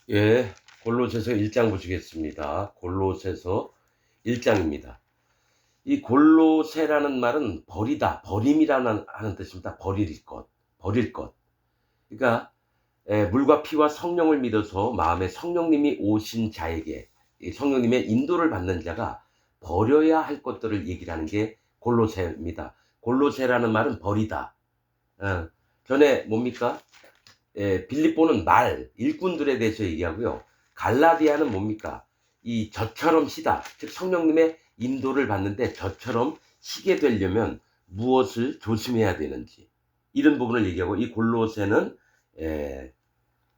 예, 골로새서 1장 보시겠습니다. 골로새서 1장입니다. 이 골로새라는 말은 버리다, 버림이라는 하는 뜻입니다. 버릴 것, 버릴 것. 그러니까 물과 피와 성령을 믿어서 마음에 성령님이 오신 자에게 이 성령님의 인도를 받는 자가 버려야 할 것들을 얘기를 하는 게 골로새입니다. 골로새라는 말은 버리다. 전에 뭡니까? 빌립보는 말, 일꾼들에 대해서 얘기하고요. 갈라디아는 뭡니까? 이 저처럼 시다. 즉 성령님의 인도를 받는데 저처럼 시게 되려면 무엇을 조심해야 되는지 이런 부분을 얘기하고, 이 골로새는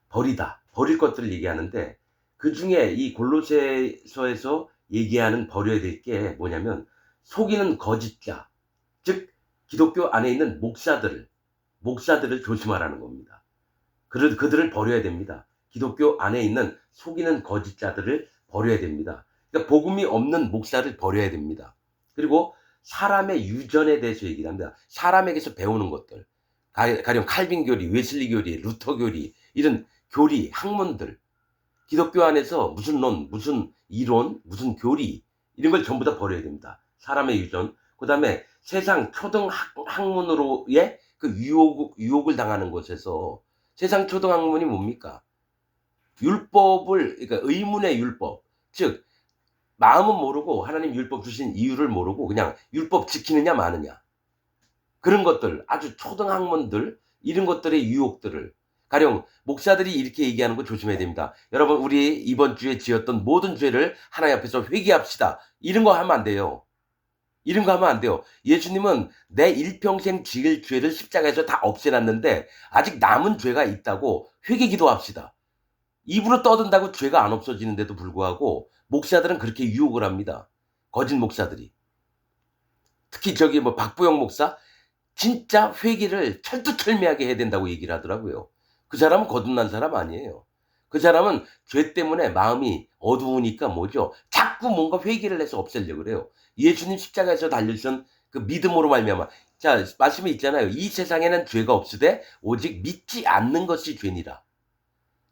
버리다. 버릴 것들을 얘기하는데, 그 중에 이 골로새서에서 얘기하는 버려야 될 게 뭐냐면 속이는 거짓자, 즉 기독교 안에 있는 목사들을 조심하라는 겁니다. 그들을 버려야 됩니다. 기독교 안에 있는 속이는 거짓자들을 버려야 됩니다. 그러니까 복음이 없는 목사를 버려야 됩니다. 그리고 사람의 유전에 대해서 얘기를 합니다. 사람에게서 배우는 것들, 가령 칼빈 교리, 웨슬리 교리, 루터 교리, 이런 교리, 학문들, 기독교 안에서 무슨 론, 무슨 이론, 무슨 교리, 이런 걸 전부 다 버려야 됩니다. 사람의 유전. 그 다음에 세상 초등 학문으로의 그 유혹을 당하는 곳에서, 세상 초등 학문이 뭡니까? 율법을, 그러니까 의문의 율법. 즉, 마음은 모르고 하나님 율법 주신 이유를 모르고 그냥 율법 지키느냐 마느냐. 그런 것들, 아주 초등 학문들, 이런 것들의 유혹들을, 가령 목사들이 이렇게 얘기하는 거 조심해야 됩니다. 여러분, 우리 이번 주에 지었던 모든 죄를 하나님 앞에서 회개합시다. 이런 거 하면 안 돼요. 이런 거 하면 안 돼요. 예수님은 내 일평생 지을 죄를 십자가에서 다 없애놨는데 아직 남은 죄가 있다고 회개 기도합시다. 입으로 떠든다고 죄가 안 없어지는데도 불구하고 목사들은 그렇게 유혹을 합니다. 거짓 목사들이. 특히 저기 뭐 박부영 목사, 진짜 회개를 철두철미하게 해야 된다고 얘기를 하더라고요. 그 사람은 거듭난 사람 아니에요. 그 사람은 죄 때문에 마음이 어두우니까 뭐죠? 자꾸 뭔가 회개를 해서 없애려고 그래요. 예수님 십자가에서 달리신 그 믿음으로 말미암아. 자, 말씀이 있잖아요. 이 세상에는 죄가 없으되 오직 믿지 않는 것이 죄니라.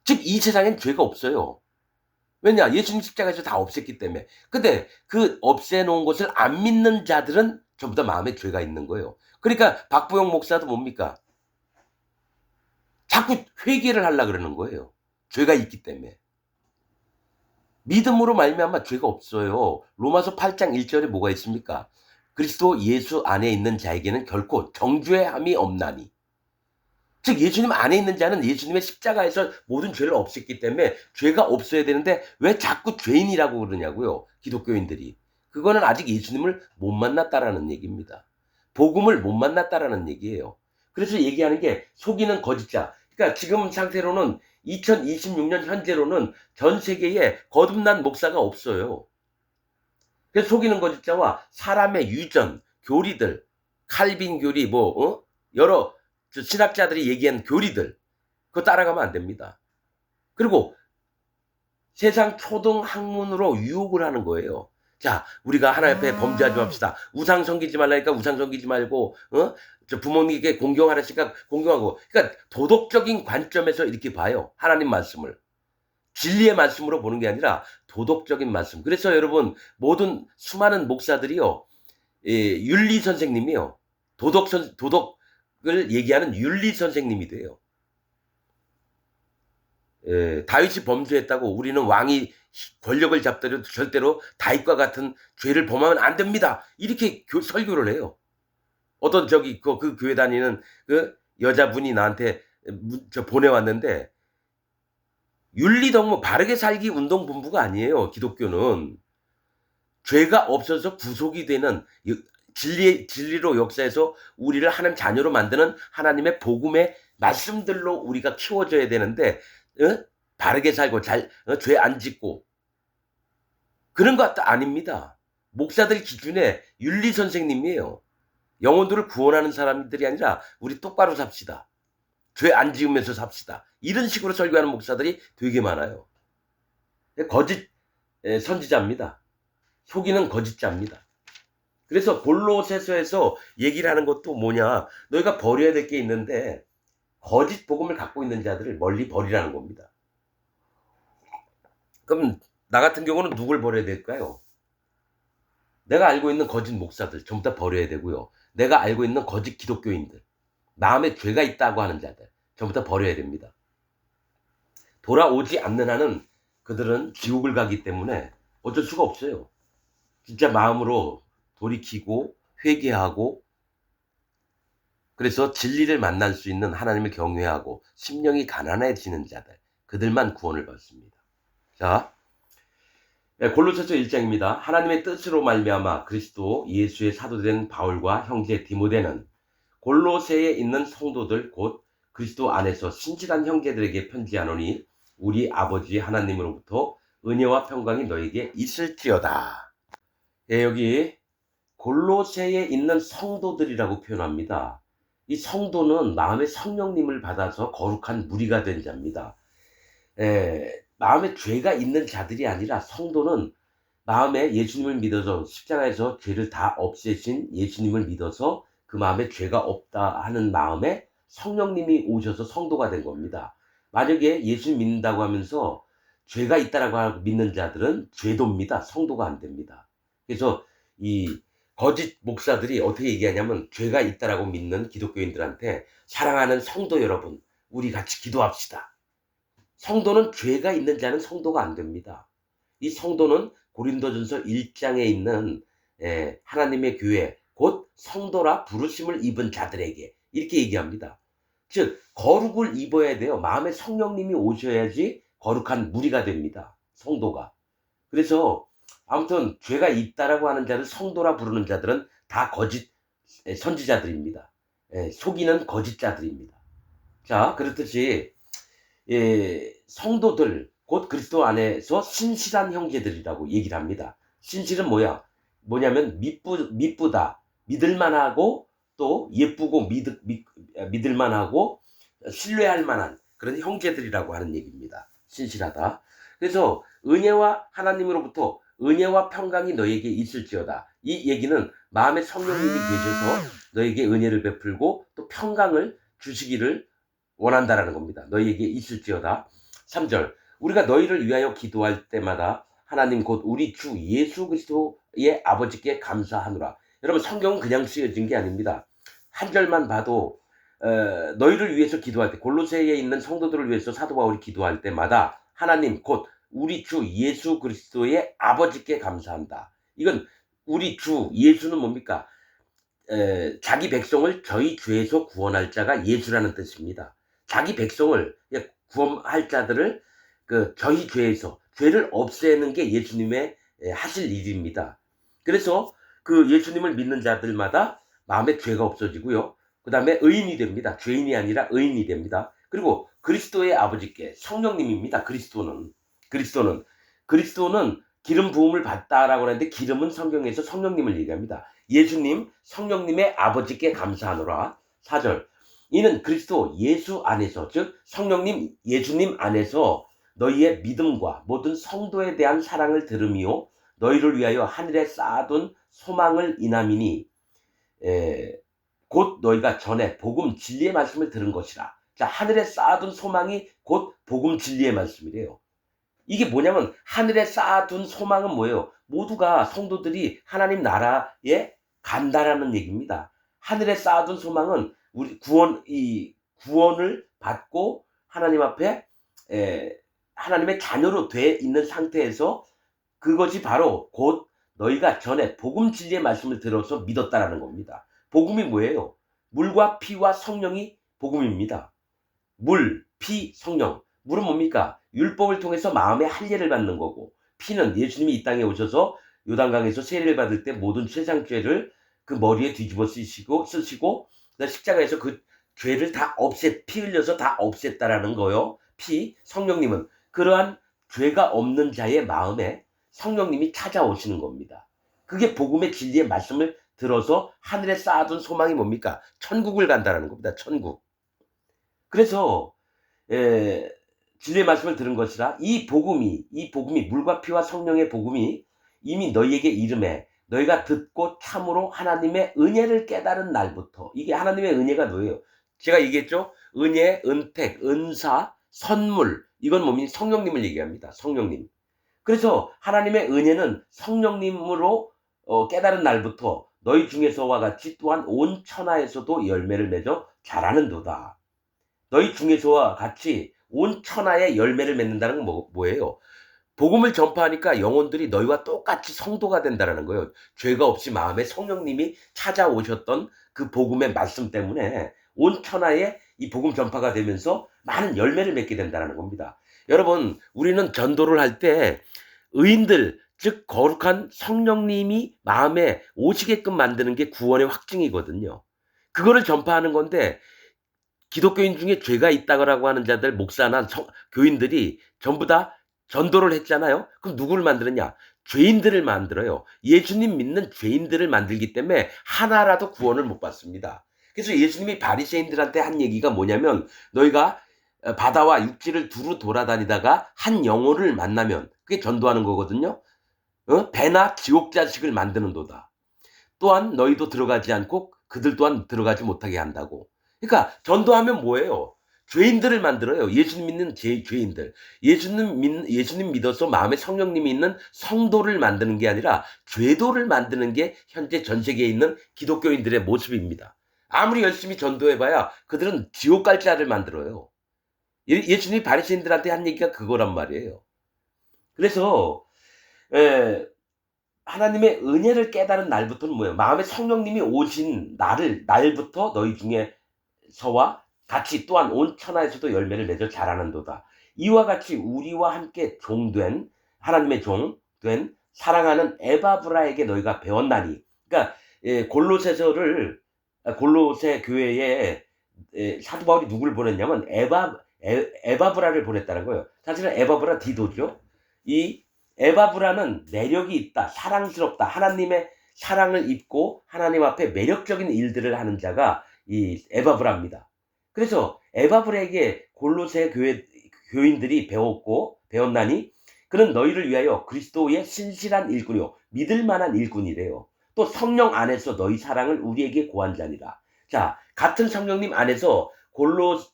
즉 이 세상엔 죄가 없어요. 왜냐? 예수님 십자가에서 다 없앴기 때문에. 근데 그 없애놓은 것을 안 믿는 자들은 전부 다 마음에 죄가 있는 거예요. 그러니까 박보영 목사도 뭡니까? 자꾸 회개를 하려고 그러는 거예요. 죄가 있기 때문에. 믿음으로 말미암아 죄가 없어요. 로마서 8장 1절에 뭐가 있습니까? 그리스도 예수 안에 있는 자에게는 결코 정죄함이 없나니. 즉 예수님 안에 있는 자는 예수님의 십자가에서 모든 죄를 없앴기 때문에 죄가 없어야 되는데 왜 자꾸 죄인이라고 그러냐고요. 기독교인들이. 그거는 아직 예수님을 못 만났다라는 얘기입니다. 복음을 못 만났다라는 얘기예요. 그래서 얘기하는 게 속이는 거짓자. 그러니까 지금 상태로는 2026년 현재로는 전 세계에 거듭난 목사가 없어요. 그래서 속이는 거짓자와 사람의 유전, 교리들, 칼빈 교리, 여러 신학자들이 얘기한 교리들, 그거 따라가면 안 됩니다. 그리고 세상 초등 학문으로 유혹을 하는 거예요. 자, 우리가 하나님 앞에 범죄하지 맙시다. 우상 섬기지 말라니까 우상 섬기지 말고, 저 부모님께 공경하라니까 공경하고. 그러니까 도덕적인 관점에서 이렇게 봐요. 하나님 말씀을. 진리의 말씀으로 보는 게 아니라 도덕적인 말씀. 그래서 여러분, 모든 수많은 목사들이요, 윤리 선생님이요, 도덕을 얘기하는 윤리 선생님이 돼요. 다윗이 범죄했다고 우리는 왕이 권력을 잡더라도 절대로 다윗과 같은 죄를 범하면 안 됩니다. 이렇게 설교를 해요. 어떤 저기 그 교회 다니는 그 여자분이 나한테 보내왔는데, 윤리덕무 바르게 살기 운동본부가 아니에요. 기독교는 죄가 없어서 구속이 되는 진리로 역사해서 우리를 하나님 자녀로 만드는 하나님의 복음의 말씀들로 우리가 키워져야 되는데, 바르게 살고 죄 안 짓고 그런 것 아닙니다. 목사들 기준에 윤리 선생님이에요. 영혼들을 구원하는 사람들이 아니라 우리 똑바로 삽시다. 죄 안 지으면서 삽시다. 이런 식으로 설교하는 목사들이 되게 많아요. 거짓 선지자입니다. 속이는 거짓자입니다. 그래서 골로새서에서 얘기를 하는 것도 뭐냐, 너희가 버려야 될 게 있는데 거짓 복음을 갖고 있는 자들을 멀리 버리라는 겁니다. 그럼 나 같은 경우는 누굴 버려야 될까요? 내가 알고 있는 거짓 목사들 전부 다 버려야 되고요. 내가 알고 있는 거짓 기독교인들, 마음에 죄가 있다고 하는 자들 전부 다 버려야 됩니다. 돌아오지 않는 한은 그들은 지옥을 가기 때문에 어쩔 수가 없어요. 진짜 마음으로 돌이키고 회개하고, 그래서 진리를 만날 수 있는 하나님을 경외하고 심령이 가난해지는 자들, 그들만 구원을 받습니다. 자, 골로새서 1장입니다. 하나님의 뜻으로 말미암아 그리스도 예수의 사도된 바울과 형제 디모데는 골로새에 있는 성도들 곧 그리스도 안에서 신실한 형제들에게 편지하노니 우리 아버지 하나님으로부터 은혜와 평강이 너에게 있을지어다. 예, 여기 골로새에 있는 성도들이라고 표현합니다. 이 성도는 마음의 성령님을 받아서 거룩한 무리가 된 자입니다. 마음에 죄가 있는 자들이 아니라 성도는 마음에 예수님을 믿어서 십자가에서 죄를 다 없애신 예수님을 믿어서 그 마음에 죄가 없다 하는 마음에 성령님이 오셔서 성도가 된 겁니다. 만약에 예수님 믿는다고 하면서 죄가 있다라고 믿는 자들은 죄도입니다. 성도가 안 됩니다. 그래서 이 거짓 목사들이 어떻게 얘기하냐면, 죄가 있다라고 믿는 기독교인들한테 사랑하는 성도 여러분, 우리 같이 기도합시다. 성도는 죄가 있는 자는 성도가 안 됩니다. 이 성도는 고린도전서 1장에 있는 하나님의 교회 곧 성도라 부르심을 입은 자들에게 이렇게 얘기합니다. 즉 거룩을 입어야 돼요. 마음에 성령님이 오셔야지 거룩한 무리가 됩니다. 성도가. 그래서 아무튼 죄가 있다라고 하는 자를 성도라 부르는 자들은 다 거짓 선지자들입니다. 속이는 거짓자들입니다. 자, 그렇듯이 성도들 곧 그리스도 안에서 신실한 형제들이라고 얘기를 합니다. 신실은 뭐냐면 믿부다, 믿을만하고 또 예쁘고 믿을만하고 신뢰할 만한 그런 형제들이라고 하는 얘기입니다. 신실하다. 그래서 은혜와 하나님으로부터 은혜와 평강이 너에게 있을지어다. 이 얘기는 마음에 성령님이 계셔서 너에게 은혜를 베풀고 또 평강을 주시기를 원한다라는 겁니다. 너희에게 있을지어다. 3절 우리가 너희를 위하여 기도할 때마다 하나님 곧 우리 주 예수 그리스도의 아버지께 감사하노라. 여러분, 성경은 그냥 쓰여진 게 아닙니다. 한 절만 봐도 너희를 위해서 기도할 때, 골로새에 있는 성도들을 위해서 사도 바울이 기도할 때마다 하나님 곧 우리 주 예수 그리스도의 아버지께 감사한다. 이건 우리 주 예수는 뭡니까? 자기 백성을 저희 죄에서 구원할 자가 예수라는 뜻입니다. 자기 백성을 구원할 자들을 저희 죄에서 죄를 없애는 게 예수님의 하실 일입니다. 그래서 그 예수님을 믿는 자들마다 마음에 죄가 없어지고요. 그 다음에 의인이 됩니다. 죄인이 아니라 의인이 됩니다. 그리고 그리스도의 아버지께, 성령님입니다. 그리스도는 기름 부음을 받다라고 하는데, 기름은 성경에서 성령님을 얘기합니다. 예수님, 성령님의 아버지께 감사하노라. 4절 이는 그리스도 예수 안에서, 즉 성령님 예수님 안에서 너희의 믿음과 모든 성도에 대한 사랑을 들음이요 너희를 위하여 하늘에 쌓아둔 소망을 인함이니 곧 너희가 전에 복음 진리의 말씀을 들은 것이라. 자, 하늘에 쌓아둔 소망이 곧 복음 진리의 말씀이래요. 이게 뭐냐면, 하늘에 쌓아둔 소망은 뭐예요? 모두가 성도들이 하나님 나라에 간다라는 얘기입니다. 하늘에 쌓아둔 소망은 우리 구원을 받고 하나님 앞에 하나님의 자녀로 돼 있는 상태에서, 그것이 바로 곧 너희가 전에 복음 진리의 말씀을 들어서 믿었다라는 겁니다. 복음이 뭐예요? 물과 피와 성령이 복음입니다. 물, 피, 성령. 물은 뭡니까? 율법을 통해서 마음의 할례를 받는 거고, 피는 예수님이 이 땅에 오셔서 요단강에서 세례를 받을 때 모든 세상 죄를 그 머리에 뒤집어 쓰시고 십자가에서 그 죄를 다 피 흘려서 다 없앴다라는 거요. 피, 성령님은 그러한 죄가 없는 자의 마음에 성령님이 찾아오시는 겁니다. 그게 복음의 진리의 말씀을 들어서 하늘에 쌓아둔 소망이 뭡니까? 천국을 간다라는 겁니다. 천국. 그래서 진리의 말씀을 들은 것이라, 이 복음이 물과 피와 성령의 복음이 이미 너희에게 이름에 너희가 듣고 참으로 하나님의 은혜를 깨달은 날부터. 이게 하나님의 은혜가 뭐예요? 제가 얘기했죠? 은혜, 은택, 은사, 선물. 이건 뭡니까? 성령님을 얘기합니다. 성령님. 그래서 하나님의 은혜는 성령님으로 깨달은 날부터 너희 중에서와 같이 또한 온 천하에서도 열매를 맺어 자라는도다. 너희 중에서와 같이 온 천하에 열매를 맺는다는 건 뭐예요? 복음을 전파하니까 영혼들이 너희와 똑같이 성도가 된다라는 거예요. 죄가 없이 마음에 성령님이 찾아오셨던 그 복음의 말씀 때문에 온 천하에 이 복음 전파가 되면서 많은 열매를 맺게 된다는 겁니다. 여러분, 우리는 전도를 할 때 의인들, 즉 거룩한 성령님이 마음에 오시게끔 만드는 게 구원의 확증이거든요. 그거를 전파하는 건데 기독교인 중에 죄가 있다고 하는 자들, 목사나 교인들이 전부 다 전도를 했잖아요. 그럼 누구를 만드느냐? 죄인들을 만들어요. 예수님 믿는 죄인들을 만들기 때문에 하나라도 구원을 못 받습니다. 그래서 예수님이 바리새인들한테 한 얘기가 뭐냐면 너희가 바다와 육지를 두루 돌아다니다가 한 영혼을 만나면 그게 전도하는 거거든요. 배나 지옥 자식을 만드는도다. 또한 너희도 들어가지 않고 그들 또한 들어가지 못하게 한다고. 그러니까 전도하면 뭐예요? 죄인들을 만들어요. 예수님 믿는 죄인들. 예수님 믿어서 마음에 성령님이 있는 성도를 만드는 게 아니라 죄도를 만드는 게 현재 전 세계에 있는 기독교인들의 모습입니다. 아무리 열심히 전도해봐야 그들은 지옥 갈 자를 만들어요. 예수님이 바리새인들한테 한 얘기가 그거란 말이에요. 그래서 하나님의 은혜를 깨달은 날부터는 뭐예요? 마음에 성령님이 오신 날부터 너희 중에서와 같이 또한 온 천하에서도 열매를 맺어 자라는도다. 이와 같이 우리와 함께 종된 하나님의 종된 사랑하는 에바브라에게 너희가 배웠나니. 그러니까 골로새 교회에 사도 바울이 누구를 보냈냐면 에바브라를 보냈다는 거예요. 사실은 에바브라 디도죠. 이 에바브라는 매력이 있다, 사랑스럽다, 하나님의 사랑을 입고 하나님 앞에 매력적인 일들을 하는 자가 이 에바브라입니다. 그래서 에바브라에게 골로새 교인들이 배웠나니 그는 너희를 위하여 그리스도의 신실한 일꾼이요 믿을 만한 일꾼이래요. 또 성령 안에서 너희 사랑을 우리에게 고한 자니라. 자, 같은 성령님 안에서 골로새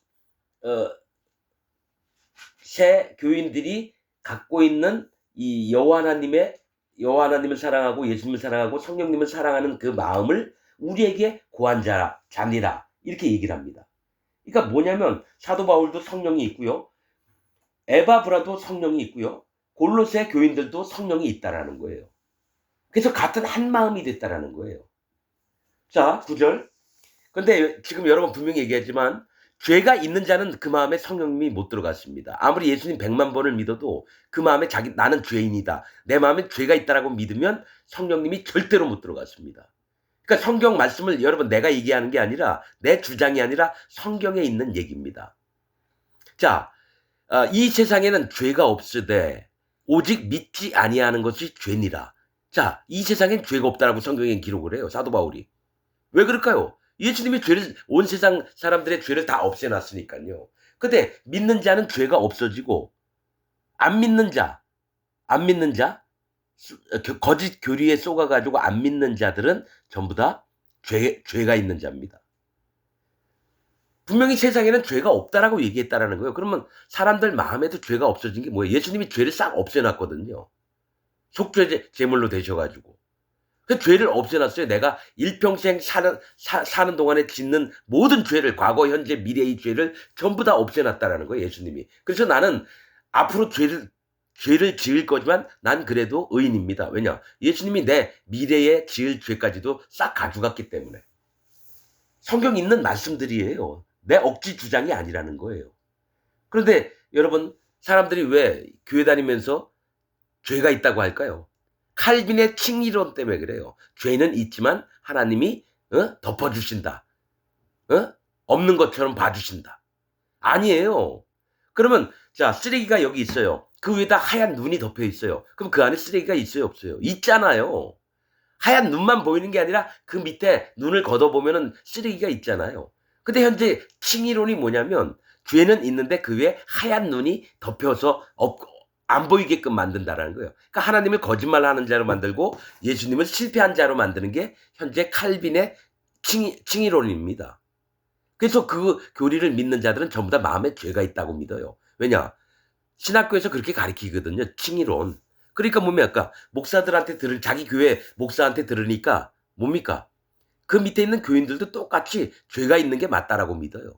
교인들이 갖고 있는 이 여호와 하나님을 사랑하고 예수님을 사랑하고 성령님을 사랑하는 그 마음을 우리에게 고한 자니라 이렇게 얘기를 합니다. 그러니까 뭐냐면 사도 바울도 성령이 있고요. 에바브라도 성령이 있고요. 골로새 교인들도 성령이 있다라는 거예요. 그래서 같은 한 마음이 됐다라는 거예요. 자, 9절. 근데 지금 여러분 분명히 얘기했지만 죄가 있는 자는 그 마음에 성령님이 못 들어갔습니다. 아무리 예수님 100만 번을 믿어도 그 마음에 나는 죄인이다. 내 마음에 죄가 있다라고 믿으면 성령님이 절대로 못 들어갔습니다. 그러니까 성경 말씀을 여러분 내가 얘기하는 게 아니라 내 주장이 아니라 성경에 있는 얘기입니다. 자, 이 세상에는 죄가 없으되 오직 믿지 아니하는 것이 죄니라. 자, 이 세상엔 죄가 없다라고 성경에 기록을 해요. 사도 바울이. 왜 그럴까요? 예수님이 온 세상 사람들의 죄를 다 없애놨으니까요. 근데 믿는 자는 죄가 없어지고 안 믿는 자, 거짓 교리에 속아가지고 안 믿는 자들은 전부 다 죄가 있는 자입니다. 분명히 세상에는 죄가 없다라고 얘기했다라는 거예요. 그러면 사람들 마음에도 죄가 없어진 게 뭐예요? 예수님이 죄를 싹 없애놨거든요. 속죄 제물로 되셔가지고. 그 죄를 없애놨어요. 내가 일평생 사는 동안에 짓는 모든 죄를, 과거, 현재, 미래의 죄를 전부 다 없애놨다라는 거예요, 예수님이. 그래서 나는 앞으로 죄를 지을 거지만 난 그래도 의인입니다. 왜냐? 예수님이 내 미래에 지을 죄까지도 싹 가져갔기 때문에. 성경 있는 말씀들이에요. 내 억지 주장이 아니라는 거예요. 그런데 여러분, 사람들이 왜 교회 다니면서 죄가 있다고 할까요? 칼빈의 칭의론 때문에 그래요. 죄는 있지만 하나님이 덮어주신다. 없는 것처럼 봐주신다. 아니에요. 그러면 자, 쓰레기가 여기 있어요. 그 위에다 하얀 눈이 덮여 있어요. 그럼 그 안에 쓰레기가 있어요, 없어요? 있잖아요. 하얀 눈만 보이는 게 아니라 그 밑에 눈을 걷어보면은 쓰레기가 있잖아요. 근데 현재 칭의론이 뭐냐면 죄는 있는데 그 위에 하얀 눈이 덮여서 안 보이게끔 만든다라는 거예요. 그러니까 하나님을 거짓말하는 자로 만들고 예수님을 실패한 자로 만드는 게 현재 칼빈의 칭의론입니다. 그래서 그 교리를 믿는 자들은 전부 다 마음에 죄가 있다고 믿어요. 왜냐? 신학교에서 그렇게 가르치거든요. 칭의론. 그러니까 뭡니까? 목사들한테 자기 교회 목사한테 들으니까 뭡니까? 그 밑에 있는 교인들도 똑같이 죄가 있는 게 맞다라고 믿어요.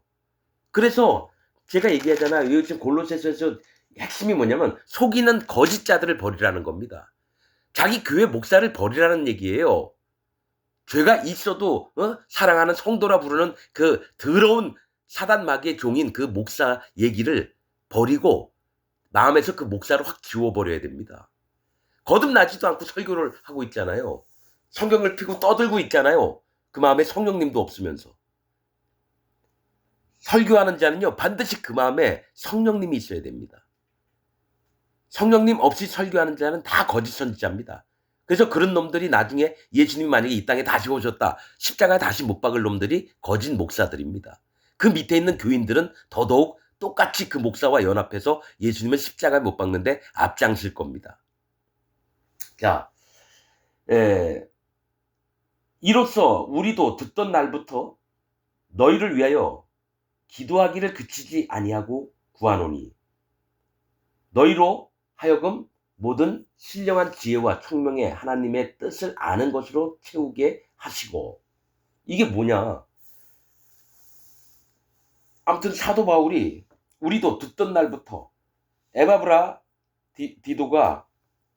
그래서 제가 얘기하잖아요. 요즘 골로새서에서 핵심이 뭐냐면 속이는 거짓자들을 버리라는 겁니다. 자기 교회 목사를 버리라는 얘기예요. 죄가 있어도 사랑하는 성도라 부르는 그 더러운 사단 마귀의 종인 그 목사 얘기를 버리고 마음에서 그 목사를 확 지워버려야 됩니다. 거듭나지도 않고 설교를 하고 있잖아요. 성경을 펴고 떠들고 있잖아요. 그 마음에 성령님도 없으면서. 설교하는 자는요 반드시 그 마음에 성령님이 있어야 됩니다. 성령님 없이 설교하는 자는 다 거짓 선지자입니다. 그래서 그런 놈들이 나중에 예수님이 만약에 이 땅에 다시 오셨다. 십자가에 다시 못 박을 놈들이 거짓 목사들입니다. 그 밑에 있는 교인들은 더더욱 똑같이 그 목사와 연합해서 예수님을 십자가에 못 박는데 앞장설 겁니다. 자, 이로써 우리도 듣던 날부터 너희를 위하여 기도하기를 그치지 아니하고 구하노니 너희로 하여금 모든 신령한 지혜와 총명의 하나님의 뜻을 아는 것으로 채우게 하시고. 이게 뭐냐? 아무튼 사도 바울이 우리도 듣던 날부터 에바브라 디도가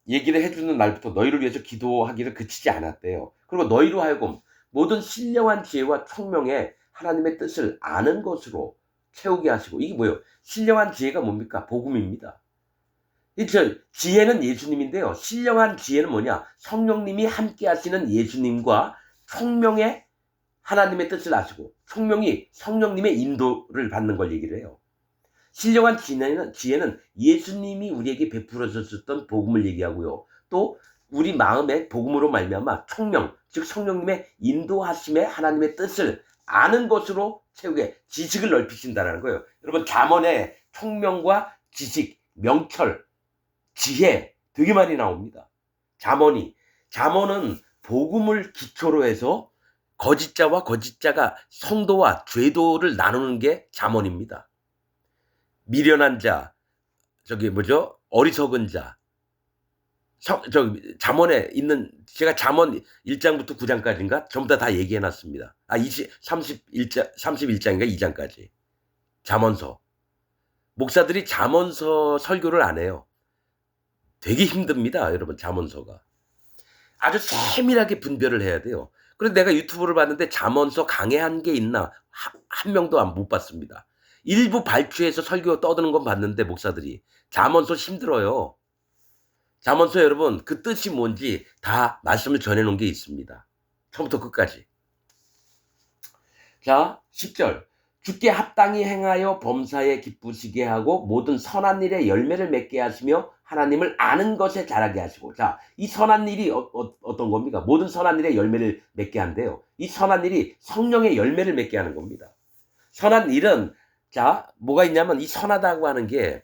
얘기를 해주는 날부터 너희를 위해서 기도하기를 그치지 않았대요. 그리고 너희로 하여금 모든 신령한 지혜와 총명의 하나님의 뜻을 아는 것으로 채우게 하시고. 이게 뭐예요? 신령한 지혜가 뭡니까? 복음입니다. 지혜는 예수님인데요. 신령한 지혜는 뭐냐? 성령님이 함께 하시는 예수님과 총명의 하나님의 뜻을 아시고 총명이 성령님의 인도를 받는 걸 얘기를 해요. 신령한 지혜는 예수님이 우리에게 베풀어 줬던 복음을 얘기하고요. 또 우리 마음에 복음으로 말미암아 총명, 즉 성령님의 인도하심의 하나님의 뜻을 아는 것으로 채우게 지식을 넓히신다는 거예요. 여러분 잠언에 총명과 지식, 명철, 지혜 되게 많이 나옵니다. 잠언은 복음을 기초로 해서 거짓자와 거짓자가 성도와 죄도를 나누는 게 잠언입니다. 미련한 자, 어리석은 자. 잠언에 있는, 제가 잠언 1장부터 9장까지인가? 전부 다 얘기해 놨습니다. 31장인가 2장까지. 잠언서. 목사들이 잠언서 설교를 안 해요. 되게 힘듭니다, 여러분, 잠언서가. 아주 세밀하게 분별을 해야 돼요. 그래서 내가 유튜브를 봤는데 잠언서 강해한 게 있나? 한 명도 못 봤습니다. 일부 발췌해서 설교 떠드는 건 봤는데 목사들이 잠언서 힘들어요. 잠언서 여러분 그 뜻이 뭔지 다 말씀을 전해놓은 게 있습니다. 처음부터 끝까지. 자 10절 주께 합당히 행하여 범사에 기쁘시게 하고 모든 선한 일에 열매를 맺게 하시며 하나님을 아는 것에 자라게 하시고. 자, 이 선한 일이 어떤 겁니까? 모든 선한 일에 열매를 맺게 한대요. 이 선한 일이 성령의 열매를 맺게 하는 겁니다. 선한 일은 자 뭐가 있냐면 이 선하다고 하는 게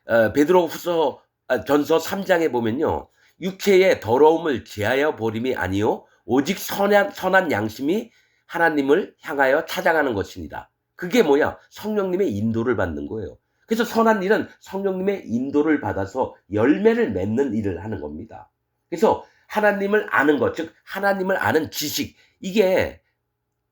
베드로후서 전서 3장에 보면요. 육체의 더러움을 제하여 버림이 아니요 오직 선한 양심이 하나님을 향하여 찾아가는 것입니다. 그게 뭐야? 성령님의 인도를 받는 거예요. 그래서 선한 일은 성령님의 인도를 받아서 열매를 맺는 일을 하는 겁니다. 그래서 하나님을 아는 것, 즉 하나님을 아는 지식, 이게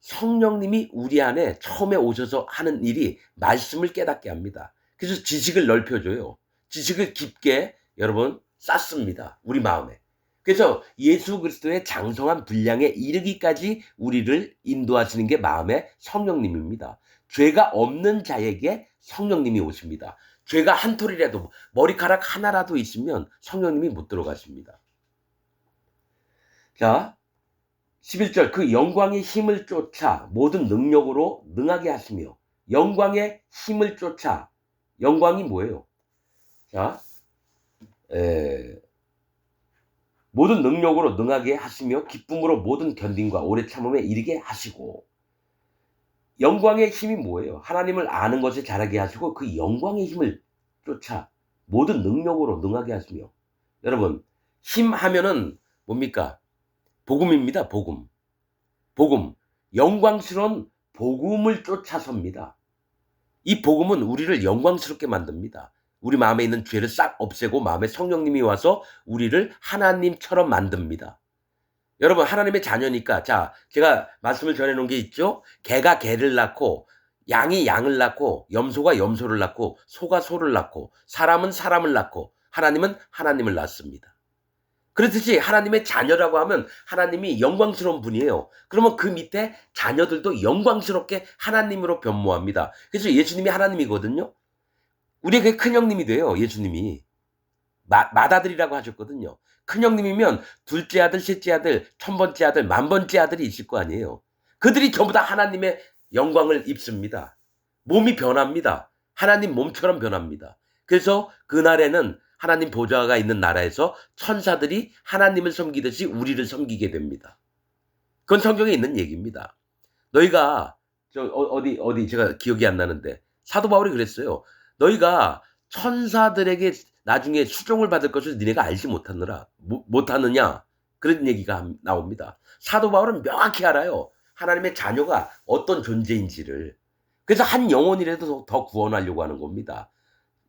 성령님이 우리 안에 처음에 오셔서 하는 일이 말씀을 깨닫게 합니다. 그래서 지식을 넓혀줘요. 지식을 깊게 여러분 쌓습니다. 우리 마음에. 그래서 예수 그리스도의 장성한 분량에 이르기까지 우리를 인도하시는 게 마음의 성령님입니다. 죄가 없는 자에게 성령님이 오십니다. 죄가 한 톨이라도 머리카락 하나라도 있으면 성령님이 못 들어가십니다. 자 11절 그 영광의 힘을 쫓아 모든 능력으로 능하게 하시며. 영광의 힘을 쫓아. 영광이 뭐예요? 자 모든 능력으로 능하게 하시며 기쁨으로 모든 견딘과 오래 참음에 이르게 하시고. 영광의 힘이 뭐예요? 하나님을 아는 것에 자라게 하시고 그 영광의 힘을 쫓아 모든 능력으로 능하게 하시며. 여러분 힘 하면은 뭡니까? 복음입니다. 복음. 영광스러운 복음을 쫓아섭니다. 이 복음은 우리를 영광스럽게 만듭니다. 우리 마음에 있는 죄를 싹 없애고 마음에 성령님이 와서 우리를 하나님처럼 만듭니다. 여러분 하나님의 자녀니까 자 제가 말씀을 전해 놓은 게 있죠. 개가 개를 낳고 양이 양을 낳고 염소가 염소를 낳고 소가 소를 낳고 사람은 사람을 낳고 하나님은 하나님을 낳습니다. 그렇듯이 하나님의 자녀라고 하면 하나님이 영광스러운 분이에요. 그러면 그 밑에 자녀들도 영광스럽게 하나님으로 변모합니다. 그래서 예수님이 하나님이거든요. 우리에게 큰형님이 돼요. 예수님이. 맏아들이라고 하셨거든요. 큰형님이면 둘째 아들, 셋째 아들, 천번째 아들, 만번째 아들이 있을 거 아니에요. 그들이 전부 다 하나님의 영광을 입습니다. 몸이 변합니다. 하나님 몸처럼 변합니다. 그래서 그날에는 하나님 보좌가 있는 나라에서 천사들이 하나님을 섬기듯이 우리를 섬기게 됩니다. 그건 성경에 있는 얘기입니다. 너희가 어디 제가 기억이 안 나는데 사도 바울이 그랬어요. 너희가 천사들에게 나중에 수종을 받을 것을 니네가 알지 못하느냐 그런 얘기가 나옵니다. 사도 바울은 명확히 알아요. 하나님의 자녀가 어떤 존재인지를. 그래서 한 영혼이라도 더 구원하려고 하는 겁니다.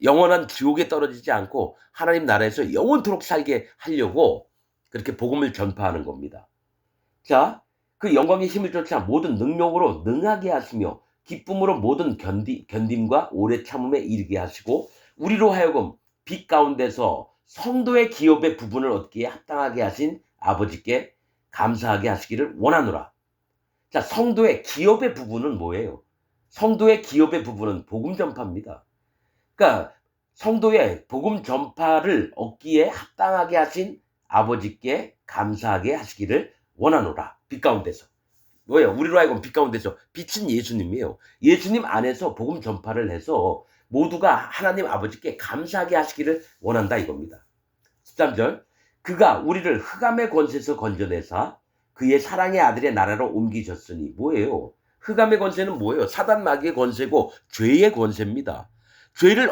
영원한 지옥에 떨어지지 않고 하나님 나라에서 영원토록 살게 하려고 그렇게 복음을 전파하는 겁니다. 자, 그 영광의 힘을 쫓아 모든 능력으로 능하게 하시며 기쁨으로 모든 견딤과 오래 참음에 이르게 하시고 우리로 하여금 빛 가운데서 성도의 기업의 부분을 얻기에 합당하게 하신 아버지께 감사하게 하시기를 원하노라. 자, 성도의 기업의 부분은 뭐예요? 성도의 기업의 부분은 복음 전파입니다. 그러니까 성도의 복음 전파를 얻기에 합당하게 하신 아버지께 감사하게 하시기를 원하노라. 빛 가운데서. 뭐예요? 우리로 하여금 빛 가운데서. 빛은 예수님이에요. 예수님 안에서 복음 전파를 해서 모두가 하나님 아버지께 감사하게 하시기를 원한다 이겁니다. 13절 그가 우리를 흑암의 권세에서 건져내사 그의 사랑의 아들의 나라로 옮기셨으니 뭐예요? 흑암의 권세는 뭐예요? 사단 마귀의 권세고 죄의 권세입니다. 죄를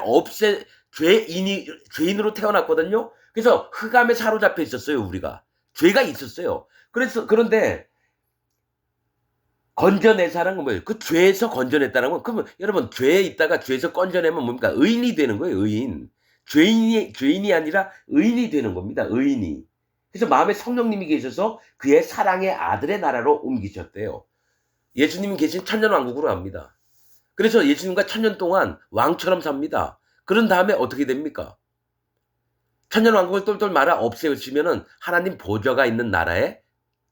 죄인으로 태어났거든요. 그래서 흑암에 사로잡혀 있었어요, 우리가. 죄가 있었어요. 그런데 건져내사라는 건 뭐예요? 그 죄에서 건져냈다는 건 그러면 여러분 죄에 있다가 죄에서 건져내면 뭡니까? 의인이 되는 거예요, 의인. 죄인이 아니라 의인이 되는 겁니다, 의인이. 그래서 마음에 성령님이 계셔서 그의 사랑의 아들의 나라로 옮기셨대요. 예수님이 계신 천년왕국으로 갑니다. 그래서 예수님과 천년 동안 왕처럼 삽니다. 그런 다음에 어떻게 됩니까? 천년왕국을 똘똘 말아 없애시면은 하나님 보좌가 있는 나라에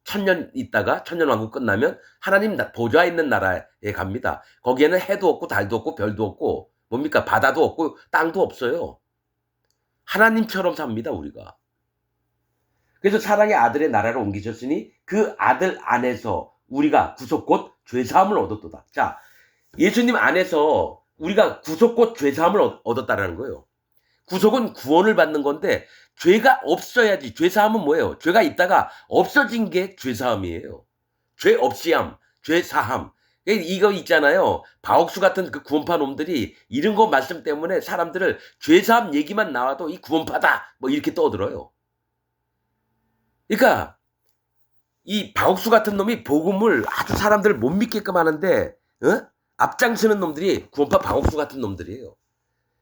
천년 있다가 천년왕국 끝나면 하나님 보좌 있는 나라에 갑니다. 거기에는 해도 없고 달도 없고 별도 없고 뭡니까? 바다도 없고 땅도 없어요. 하나님처럼 삽니다, 우리가. 그래서 사랑의 아들의 나라로 옮기셨으니 그 아들 안에서 우리가 구속 곧 죄사함을 얻었도다. 자, 예수님 안에서 우리가 구속 곧 죄사함을 얻었다라는 거예요. 구속은 구원을 받는 건데 죄가 없어야지. 죄사함은 뭐예요? 죄가 있다가 없어진 게 죄사함이에요. 죄 없이함, 죄사함. 이거 있잖아요. 바옥수 같은 그 구원파 놈들이 이런 거 말씀 때문에 사람들을 죄사함 얘기만 나와도 이 구원파다 뭐 이렇게 떠들어요. 그러니까 이 바옥수 같은 놈이 복음을 아주 사람들을 못 믿게끔 하는데 앞장서는 놈들이 구원파 바옥수 같은 놈들이에요.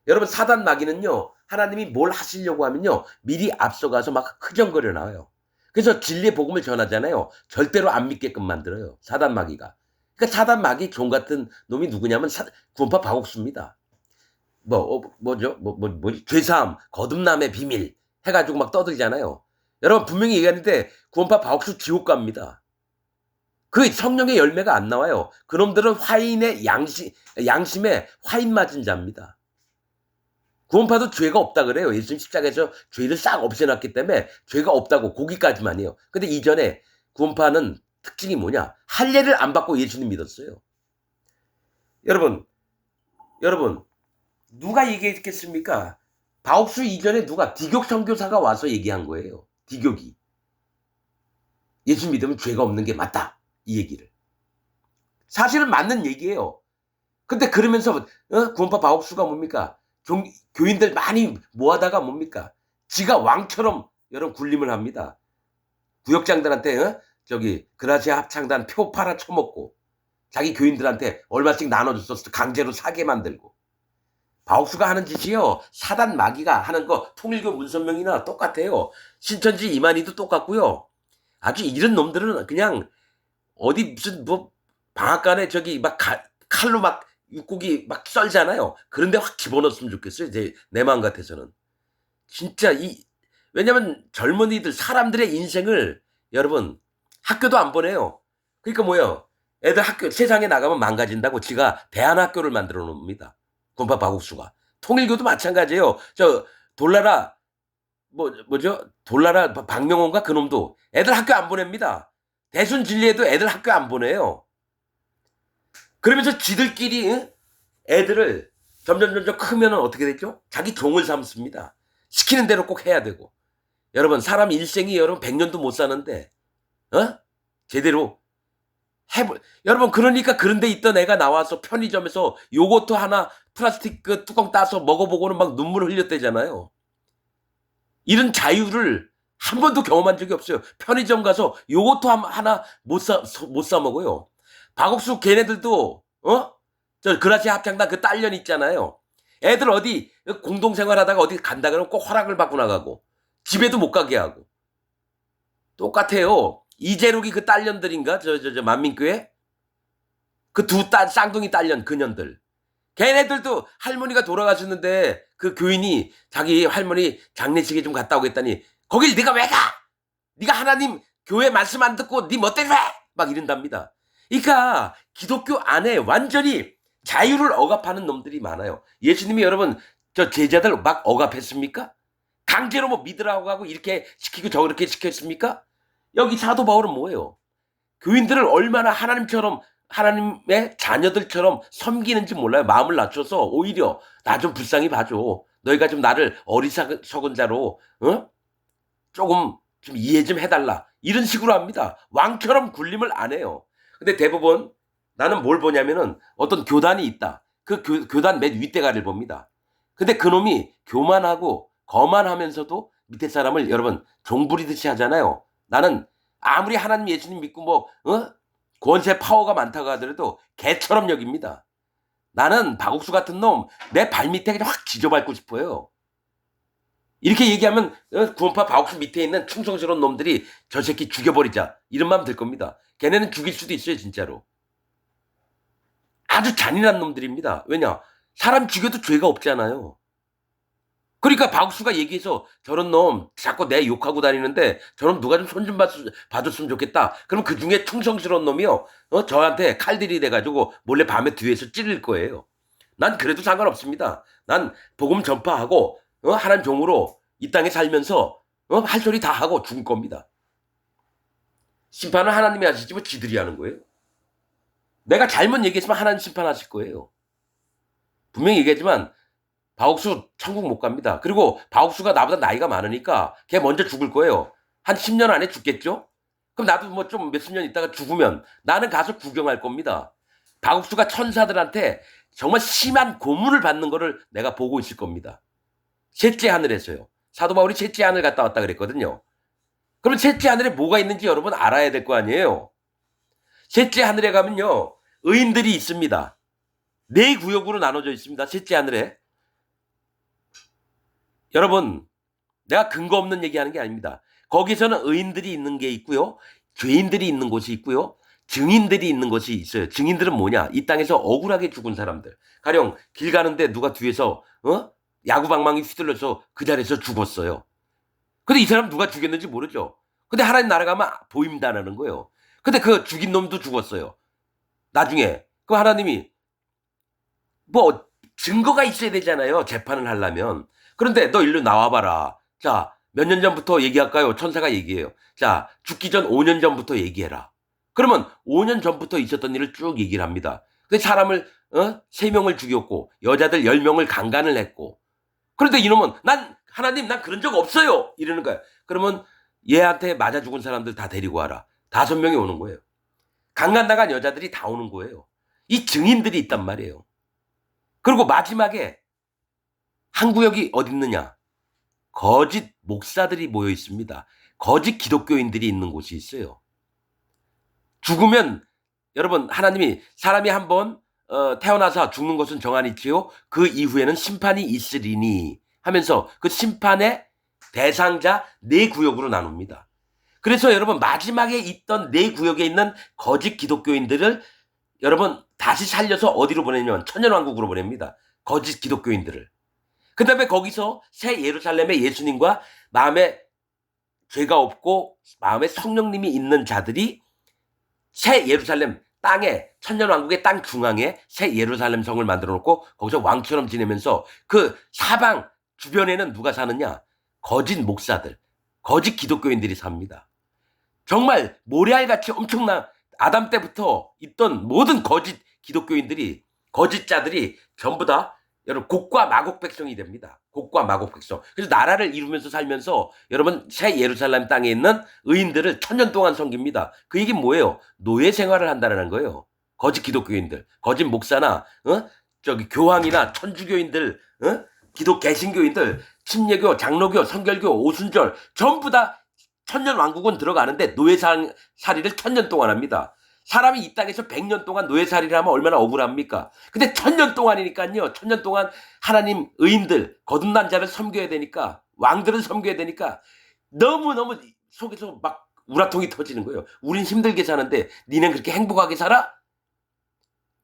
여러분 사단 마귀는요. 하나님이 뭘 하시려고 하면요. 미리 앞서가서 막 흐정거려 나와요. 그래서 진리의 복음을 전하잖아요. 절대로 안 믿게끔 만들어요. 사단 마귀가. 그러니까 사단 마귀 종 같은 놈이 누구냐면 구원파 바옥수입니다. 뭐죠? 죄사함, 거듭남의 비밀 해가지고 막 떠들잖아요. 여러분 분명히 얘기하는데 구원파 바옥수 지옥 갑니다. 그 성령의 열매가 안 나와요. 그놈들은 화인의 양심에 화인 맞은 자입니다. 구원파도 죄가 없다 그래요. 예수님 십자가에서 죄를 싹 없애놨기 때문에 죄가 없다고 거기까지만 해요. 근데 이전에 구원파는 특징이 뭐냐? 할례를 안 받고 예수님 믿었어요. 여러분 누가 얘기했겠습니까? 바옥수 이전에 누가 디교 선교사가 와서 얘기한 거예요. 디교기. 예수 믿으면 죄가 없는 게 맞다. 이 얘기를. 사실은 맞는 얘기예요. 근데 그러면서 구원파 바옥수가 뭡니까? 교인들 많이 모아다가 뭡니까? 지가 왕처럼 여러분 군림을 합니다. 구역장들한테 그라시아 합창단 표 팔아 처먹고 자기 교인들한테 얼마씩 나눠줬었어. 강제로 사게 만들고. 바옥수가 하는 짓이요, 사단 마귀가 하는 거 통일교 문선명이나 똑같아요. 신천지 이만희도 똑같고요. 아주 이런 놈들은 그냥 어디 무슨 뭐 방앗간에 저기 막 칼로 막 육고기 막 썰잖아요. 그런데 확 집어넣었으면 좋겠어요. 내 마음 같아서는. 진짜 왜냐면 젊은이들 사람들의 인생을 여러분 학교도 안 보내요. 그러니까 뭐예요? 애들 학교 세상에 나가면 망가진다고 지가 대안학교를 만들어 놓습니다. 군파 바국수가. 통일교도 마찬가지예요. 저 돌나라 뭐죠? 돌나라 박명호인가 그놈도 애들 학교 안 보냅니다. 대순 진리에도 애들 학교 안 보내요. 그러면서 지들끼리 애들을 점점 크면은 어떻게 되죠? 자기 종을 삼습니다. 시키는 대로 꼭 해야 되고. 여러분 사람 일생이 여러분 100년도 못 사는데 제대로 여러분 그러니까 그런 데 있던 애가 나와서 편의점에서 요거트 하나 플라스틱 그 뚜껑 따서 먹어보고는 막 눈물 흘렸대잖아요. 이런 자유를 한 번도 경험한 적이 없어요. 편의점 가서 요거트 하나 못 사 먹어요. 박옥수 걔네들도 저 그라시아 합창단 그 딸년 있잖아요. 애들 어디 공동생활하다가 어디 간다 그러면 꼭 허락을 받고 나가고 집에도 못 가게 하고. 똑같아요. 이재록이 그 딸년들인가? 저 만민교회? 그 쌍둥이 딸년 그년들. 걔네들도 할머니가 돌아가셨는데 그 교인이 자기 할머니 장례식에 좀 갔다 오겠다니 거길 네가 왜 가? 네가 하나님 교회 말씀 안 듣고 네 멋대로 해! 막 이런답니다. 그러니까 기독교 안에 완전히 자유를 억압하는 놈들이 많아요. 예수님이 여러분 저 제자들 막 억압했습니까? 강제로 뭐 믿으라고 하고 이렇게 시키고 저렇게 시켰습니까? 여기 사도 바울은 뭐예요? 교인들을 얼마나 하나님의 자녀들처럼 섬기는지 몰라요. 마음을 낮춰서 오히려 나 좀 불쌍히 봐줘. 너희가 좀 나를 어리석은 자로 조금 좀 이해 좀 해달라. 이런 식으로 합니다. 왕처럼 군림을 안 해요. 근데 대부분 나는 뭘 보냐면은 어떤 교단이 있다. 그 교단 맨 윗대가리를 봅니다. 근데 그놈이 교만하고 거만하면서도 밑에 사람을 여러분 종부리듯이 하잖아요. 나는 아무리 하나님 예수님 믿고 권세 파워가 많다고 하더라도 개처럼 여깁니다. 나는 박옥수 같은 놈 내 발밑에 그냥 확 지져밟고 싶어요. 이렇게 얘기하면 구원파 박옥수 밑에 있는 충성스러운 놈들이 저 새끼 죽여버리자 이런 마음 들 겁니다. 걔네는 죽일 수도 있어요 진짜로. 아주 잔인한 놈들입니다. 왜냐? 사람 죽여도 죄가 없잖아요. 그러니까 박옥수가 얘기해서 저런 놈 자꾸 내 욕하고 다니는데 저놈 누가 좀 손 좀 봐줬으면 좋겠다. 그럼 그 중에 충성스러운 놈이요. 저한테 칼들이 돼가지고 몰래 밤에 뒤에서 찌를 거예요. 난 그래도 상관없습니다. 난 복음 전파하고 하나님 종으로 이 땅에 살면서 할 소리 다 하고 죽을 겁니다. 심판은 하나님이 하시지 뭐 지들이 하는 거예요. 내가 잘못 얘기했으면 하나님 심판하실 거예요. 분명히 얘기하지만 박옥수 천국 못 갑니다. 그리고 박옥수가 나보다 나이가 많으니까 걔 먼저 죽을 거예요. 한 10년 안에 죽겠죠? 그럼 나도 뭐 좀 몇십 년 있다가 죽으면 나는 가서 구경할 겁니다. 박옥수가 천사들한테 정말 심한 고문을 받는 거를 내가 보고 있을 겁니다. 셋째 하늘에서요. 사도 바울이 셋째 하늘 갔다 왔다 그랬거든요. 그럼 셋째 하늘에 뭐가 있는지 여러분 알아야 될 거 아니에요. 셋째 하늘에 가면요. 의인들이 있습니다. 4구역으로 나눠져 있습니다. 셋째 하늘에. 여러분 내가 근거 없는 얘기하는 게 아닙니다. 거기서는 의인들이 있는 게 있고요. 죄인들이 있는 곳이 있고요. 증인들이 있는 곳이 있어요. 증인들은 뭐냐? 이 땅에서 억울하게 죽은 사람들. 가령 길 가는데 누가 뒤에서 야구방망이 휘둘러서 그 자리에서 죽었어요. 근데 이 사람 누가 죽였는지 모르죠. 근데 하나님 나라 가면 보인다는 거예요. 근데 그 죽인 놈도 죽었어요. 나중에 그 하나님이 뭐 증거가 있어야 되잖아요. 재판을 하려면. 그런데 너 일로 나와봐라. 자, 몇 년 전부터 얘기할까요? 천사가 얘기해요. 자, 죽기 전 5년 전부터 얘기해라. 그러면 5년 전부터 있었던 일을 쭉 얘기를 합니다. 그 사람을 3명을 죽였고 여자들 10명을 강간을 했고 그런데 이놈은 하나님 난 그런 적 없어요. 이러는 거야. 그러면 얘한테 맞아 죽은 사람들 다 데리고 와라. 5명이 오는 거예요. 강간당한 여자들이 다 오는 거예요. 이 증인들이 있단 말이에요. 그리고 마지막에 한 구역이 어디 있느냐? 거짓 목사들이 모여 있습니다. 거짓 기독교인들이 있는 곳이 있어요. 죽으면 여러분 하나님이 사람이 한번 태어나서 죽는 것은 정하니치요 그 이후에는 심판이 있으리니 하면서 그 심판의 대상자 네 구역으로 나눕니다. 그래서 여러분 마지막에 있던 네 구역에 있는 거짓 기독교인들을 여러분 다시 살려서 어디로 보내냐면 천년왕국으로 보냅니다. 거짓 기독교인들을. 그 다음에 거기서 새 예루살렘에 예수님과 마음에 죄가 없고 마음에 성령님이 있는 자들이 새 예루살렘 땅에 천년왕국의 땅 중앙에 새 예루살렘 성을 만들어 놓고 거기서 왕처럼 지내면서 그 사방 주변에는 누가 사느냐? 거짓 목사들, 거짓 기독교인들이 삽니다. 정말 모래알같이 엄청난 아담 때부터 있던 모든 거짓 기독교인들이 거짓자들이 전부 다 여러분 곡과 마곡 백성이 됩니다. 곡과 마곡 백성. 그래서 나라를 이루면서 살면서 여러분 새 예루살렘 땅에 있는 의인들을 천년 동안 섬깁니다. 그 얘기는 뭐예요? 노예 생활을 한다는 거예요. 거짓 기독교인들, 거짓 목사나 저기 교황이나 천주교인들, 기독 개신교인들, 침례교, 장로교, 성결교, 오순절 전부 다 천년 왕국은 들어가는데 노예살이를 천년 동안 합니다. 사람이 이 땅에서 100년 동안 노예살이를 하면 얼마나 억울합니까? 근데 천년 동안이니까요. 천년 동안 하나님 의인들, 거듭난 자를 섬겨야 되니까 왕들을 섬겨야 되니까 너무너무 속에서 막 우라통이 터지는 거예요. 우린 힘들게 사는데 니는 그렇게 행복하게 살아?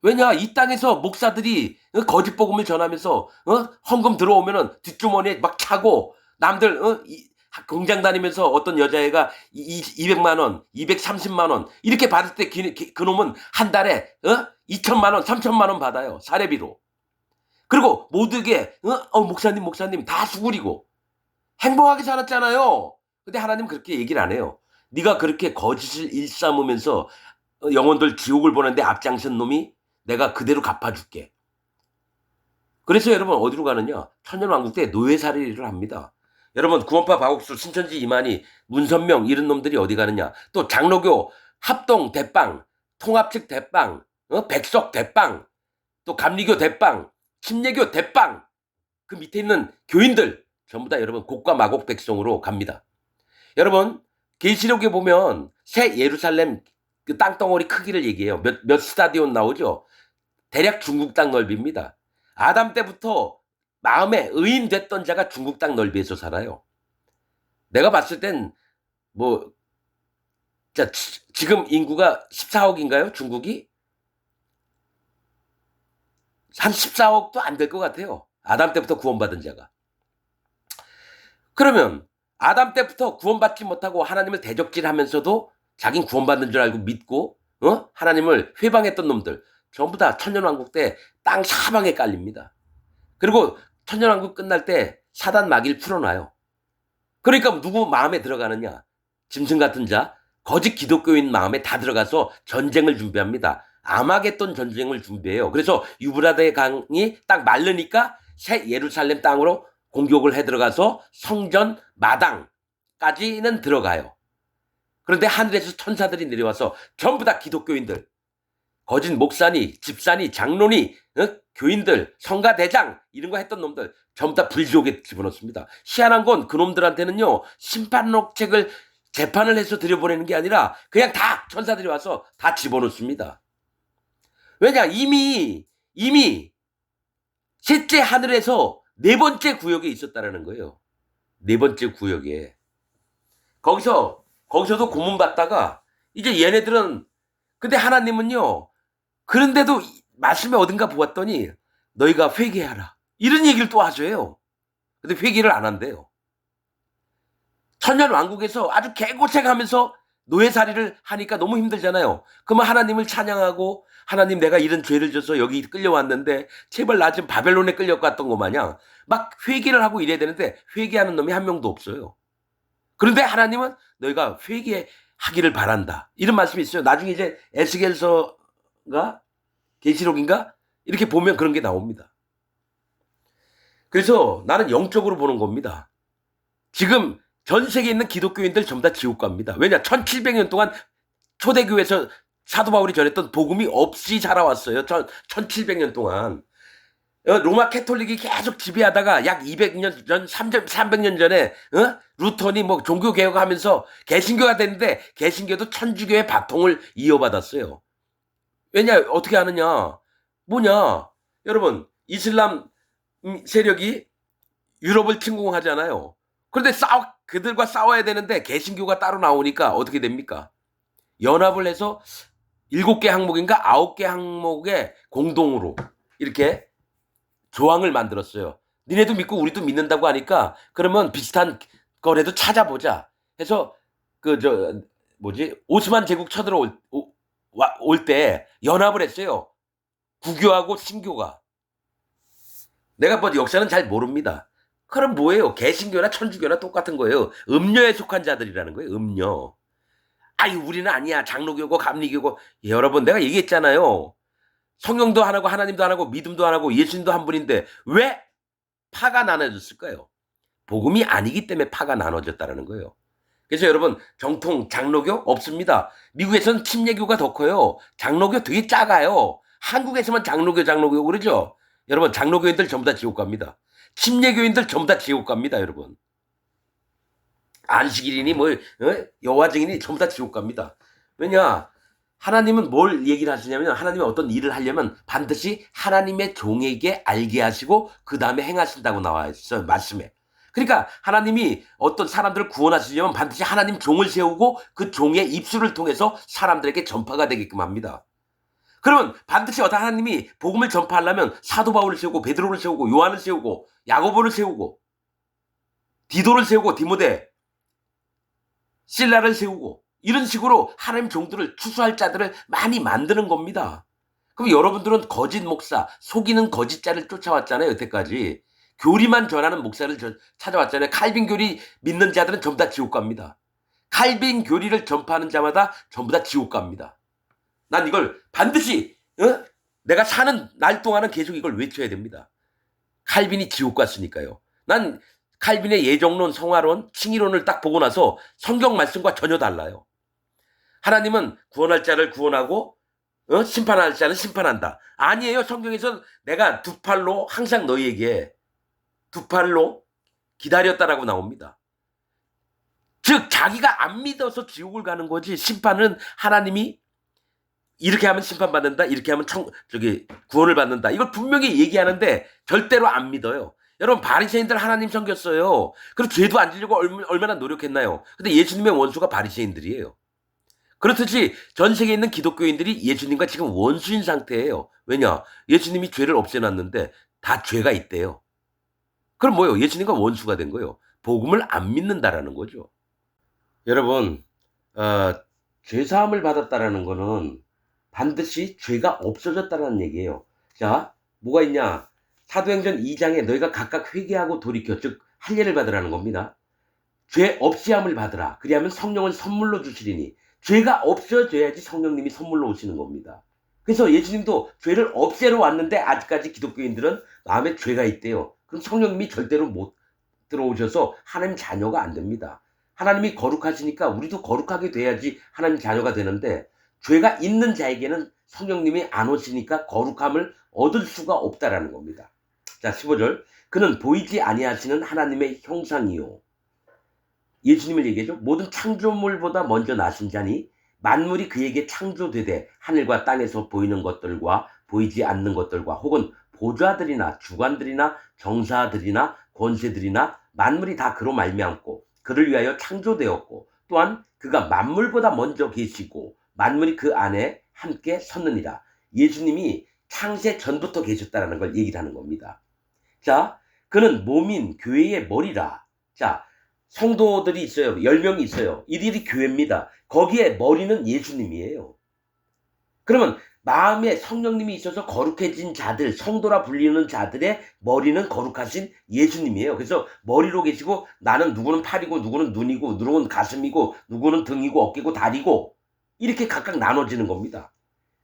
왜냐 이 땅에서 목사들이 거짓 복음을 전하면서 헌금 들어오면은 뒷주머니에 막 차고 남들 공장 다니면서 어떤 여자애가 200만 원, 230만 원 이렇게 받을 때 그놈은 한 달에 2천만 원, 3천만 원 받아요. 사례비로. 그리고 모두에게 목사님 다 수구리고 행복하게 살았잖아요. 근데 하나님 그렇게 얘기를 안 해요. 네가 그렇게 거짓을 일삼으면서 영혼들 지옥을 보내는데 앞장선 놈이 내가 그대로 갚아줄게. 그래서 여러분 어디로 가느냐? 천년왕국 때 노예살이를 합니다. 여러분 구원파 박옥수, 신천지 이만희, 문선명 이런 놈들이 어디 가느냐? 또 장로교 합동 대빵, 통합측 대빵, 백석 대빵, 또 감리교 대빵, 침례교 대빵 그 밑에 있는 교인들 전부 다 여러분 곡과 마곡 백성으로 갑니다. 여러분 계시록에 보면 새 예루살렘 그 땅덩어리 크기를 얘기해요. 몇 스타디온 나오죠? 대략 중국 땅 넓이입니다. 아담 때부터 마음에 의인 됐던 자가 중국 땅 넓이에서 살아요. 내가 봤을 땐 지금 인구가 14억인가요? 중국이? 한 14억도 안 될 것 같아요. 아담 때부터 구원받은 자가. 그러면 아담 때부터 구원받지 못하고 하나님을 대적질하면서도 자긴 구원받는 줄 알고 믿고 하나님을 회방했던 놈들 전부 다 천년왕국 때 땅 사방에 깔립니다. 그리고 천년왕국 끝날 때 사단 마귀를 풀어놔요. 그러니까 누구 마음에 들어가느냐? 짐승 같은 자, 거짓 기독교인 마음에 다 들어가서 전쟁을 준비합니다. 아마겟돈 전쟁을 준비해요. 그래서 유브라데 강이 딱 마르니까 새 예루살렘 땅으로 공격을 해 들어가서 성전 마당까지는 들어가요. 그런데 하늘에서 천사들이 내려와서 전부 다 기독교인들, 거짓 목사니, 집사니, 장로니, 교인들, 성가대장 이런 거 했던 놈들 전부 다 불지옥에 집어넣습니다. 희한한 건 그놈들한테는요 심판록책을 재판을 해서 들여보내는 게 아니라 그냥 다 천사들이 와서 다 집어넣습니다. 왜냐 이미 셋째 하늘에서 네 번째 구역에 있었다라는 거예요. 네 번째 구역에. 거기서도 고문받다가 이제 얘네들은 근데 하나님은요 그런데도 말씀에 어딘가 보았더니 너희가 회개하라 이런 얘기를 또 하셔요. 근데 회개를 안 한대요. 천년왕국에서 아주 개고생하면서 노예살이를 하니까 너무 힘들잖아요. 그러면 하나님을 찬양하고 하나님 내가 이런 죄를 져서 여기 끌려왔는데 제발 나 좀 바벨론에 끌려갔던 거 마냥 막 회개를 하고 이래야 되는데 회개하는 놈이 한 명도 없어요. 그런데 하나님은 너희가 회개하기를 바란다. 이런 말씀이 있어요. 나중에 이제 에스겔서가 계시록인가? 이렇게 보면 그런 게 나옵니다. 그래서 나는 영적으로 보는 겁니다. 지금 전 세계에 있는 기독교인들 전부 다 지옥 갑니다. 왜냐? 1700년 동안 초대교회에서 사도 바울이 전했던 복음이 없이 자라왔어요. 1700년 동안. 로마 캐톨릭이 계속 지배하다가 약 200년 전, 300년 전에 루턴이 종교 개혁하면서 개신교가 됐는데 개신교도 천주교의 바통을 이어받았어요. 왜냐? 어떻게 하느냐? 뭐냐? 여러분, 이슬람 세력이 유럽을 침공하잖아요. 그런데 그들과 싸워야 되는데 개신교가 따로 나오니까 어떻게 됩니까? 연합을 해서 7개 항목인가 9개 항목에 공동으로 이렇게 조항을 만들었어요. 니네도 믿고 우리도 믿는다고 하니까 그러면 비슷한 거라도 찾아보자 해서 오스만 제국 쳐들어올 때 연합을 했어요. 구교하고 신교가. 내가 뭐 역사는 잘 모릅니다. 그럼 뭐예요? 개신교나 천주교나 똑같은 거예요. 음녀에 속한 자들이라는 거예요. 음녀. 아유, 우리는 아니야. 장로교고 감리교고. 여러분, 내가 얘기했잖아요. 성령도 하나고 하나님도 하나고 믿음도 하나고 예수님도 한 분인데 왜 파가 나눠졌을까요? 복음이 아니기 때문에 파가 나눠졌다는 거예요. 그래서 여러분, 정통 장로교 없습니다. 미국에서는 침례교가 더 커요. 장로교 되게 작아요. 한국에서만 장로교 그러죠? 여러분, 장로교인들 전부 다 지옥 갑니다. 침례교인들 전부 다 지옥 갑니다, 여러분. 안식일이니 여호와 증인이 전부 다 지옥 갑니다. 왜냐? 하나님은 뭘 얘기를 하시냐면 하나님이 어떤 일을 하려면 반드시 하나님의 종에게 알게 하시고 그 다음에 행하신다고 나와 있어요. 말씀에. 그러니까 하나님이 어떤 사람들을 구원하시려면 반드시 하나님 종을 세우고 그 종의 입술을 통해서 사람들에게 전파가 되게끔 합니다. 그러면 반드시 어떤 하나님이 복음을 전파하려면 사도 바울을 세우고 베드로를 세우고 요한을 세우고 야고보를 세우고 디도를 세우고 디모데 실라를 세우고 이런 식으로 하나님 종들을 추수할 자들을 많이 만드는 겁니다. 그럼 여러분들은 거짓 목사, 속이는 거짓 자를 쫓아왔잖아요. 여태까지. 교리만 전하는 목사를 찾아왔잖아요. 칼빈 교리 믿는 자들은 전부 다 지옥 갑니다. 칼빈 교리를 전파하는 자마다 전부 다 지옥 갑니다. 난 이걸 반드시 내가 사는 날 동안은 계속 이걸 외쳐야 됩니다. 칼빈이 지옥 갔으니까요. 난 칼빈의 예정론, 성화론, 칭의론을 딱 보고 나서 성경 말씀과 전혀 달라요. 하나님은 구원할 자를 구원하고 심판할 자는 심판한다. 아니에요. 성경에서는 내가 두 팔로 항상 너희에게 두 팔로 기다렸다라고 나옵니다. 즉 자기가 안 믿어서 지옥을 가는 거지 심판은 하나님이 이렇게 하면 심판받는다. 이렇게 하면 구원을 받는다. 이걸 분명히 얘기하는데 절대로 안 믿어요. 여러분 바리새인들 하나님 섬겼어요. 그리고 죄도 안 지려고 얼마나 노력했나요? 근데 예수님의 원수가 바리새인들이에요. 그렇듯이 전 세계에 있는 기독교인들이 예수님과 지금 원수인 상태예요. 왜냐? 예수님이 죄를 없애놨는데 다 죄가 있대요. 그럼 뭐예요? 예수님과 원수가 된 거예요. 복음을 안 믿는다라는 거죠. 여러분, 죄사함을 받았다라는 거는 반드시 죄가 없어졌다는 얘기예요. 자, 뭐가 있냐? 사도행전 2장에 너희가 각각 회개하고 돌이켜, 즉 할례를 받으라는 겁니다. 죄 없이함을 받으라. 그리하면 성령을 선물로 주시리니. 죄가 없어져야지 성령님이 선물로 오시는 겁니다. 그래서 예수님도 죄를 없애러 왔는데 아직까지 기독교인들은 마음에 죄가 있대요. 그럼 성령님이 절대로 못 들어오셔서 하나님 자녀가 안 됩니다. 하나님이 거룩하시니까 우리도 거룩하게 돼야지 하나님 자녀가 되는데 죄가 있는 자에게는 성령님이 안 오시니까 거룩함을 얻을 수가 없다라는 겁니다. 자, 15절. 그는 보이지 아니하시는 하나님의 형상이요. 예수님을 얘기하죠. 모든 창조물보다 먼저 나신 자니 만물이 그에게 창조되되 하늘과 땅에서 보이는 것들과 보이지 않는 것들과 혹은 보좌들이나 주관들이나 정사들이나 권세들이나 만물이 다 그로 말미암고 그를 위하여 창조되었고 또한 그가 만물보다 먼저 계시고 만물이 그 안에 함께 섰느니라. 예수님이 창세 전부터 계셨다는 걸 얘기를 하는 겁니다. 자, 그는 몸인 교회의 머리라. 자, 성도들이 있어요. 10명이 있어요. 이들이 교회입니다. 거기에 머리는 예수님이에요. 그러면 마음에 성령님이 있어서 거룩해진 자들, 성도라 불리는 자들의 머리는 거룩하신 예수님이에요. 그래서 머리로 계시고 나는 누구는 팔이고 누구는 눈이고 누구는 가슴이고 누구는 등이고 어깨고 다리고 이렇게 각각 나눠지는 겁니다.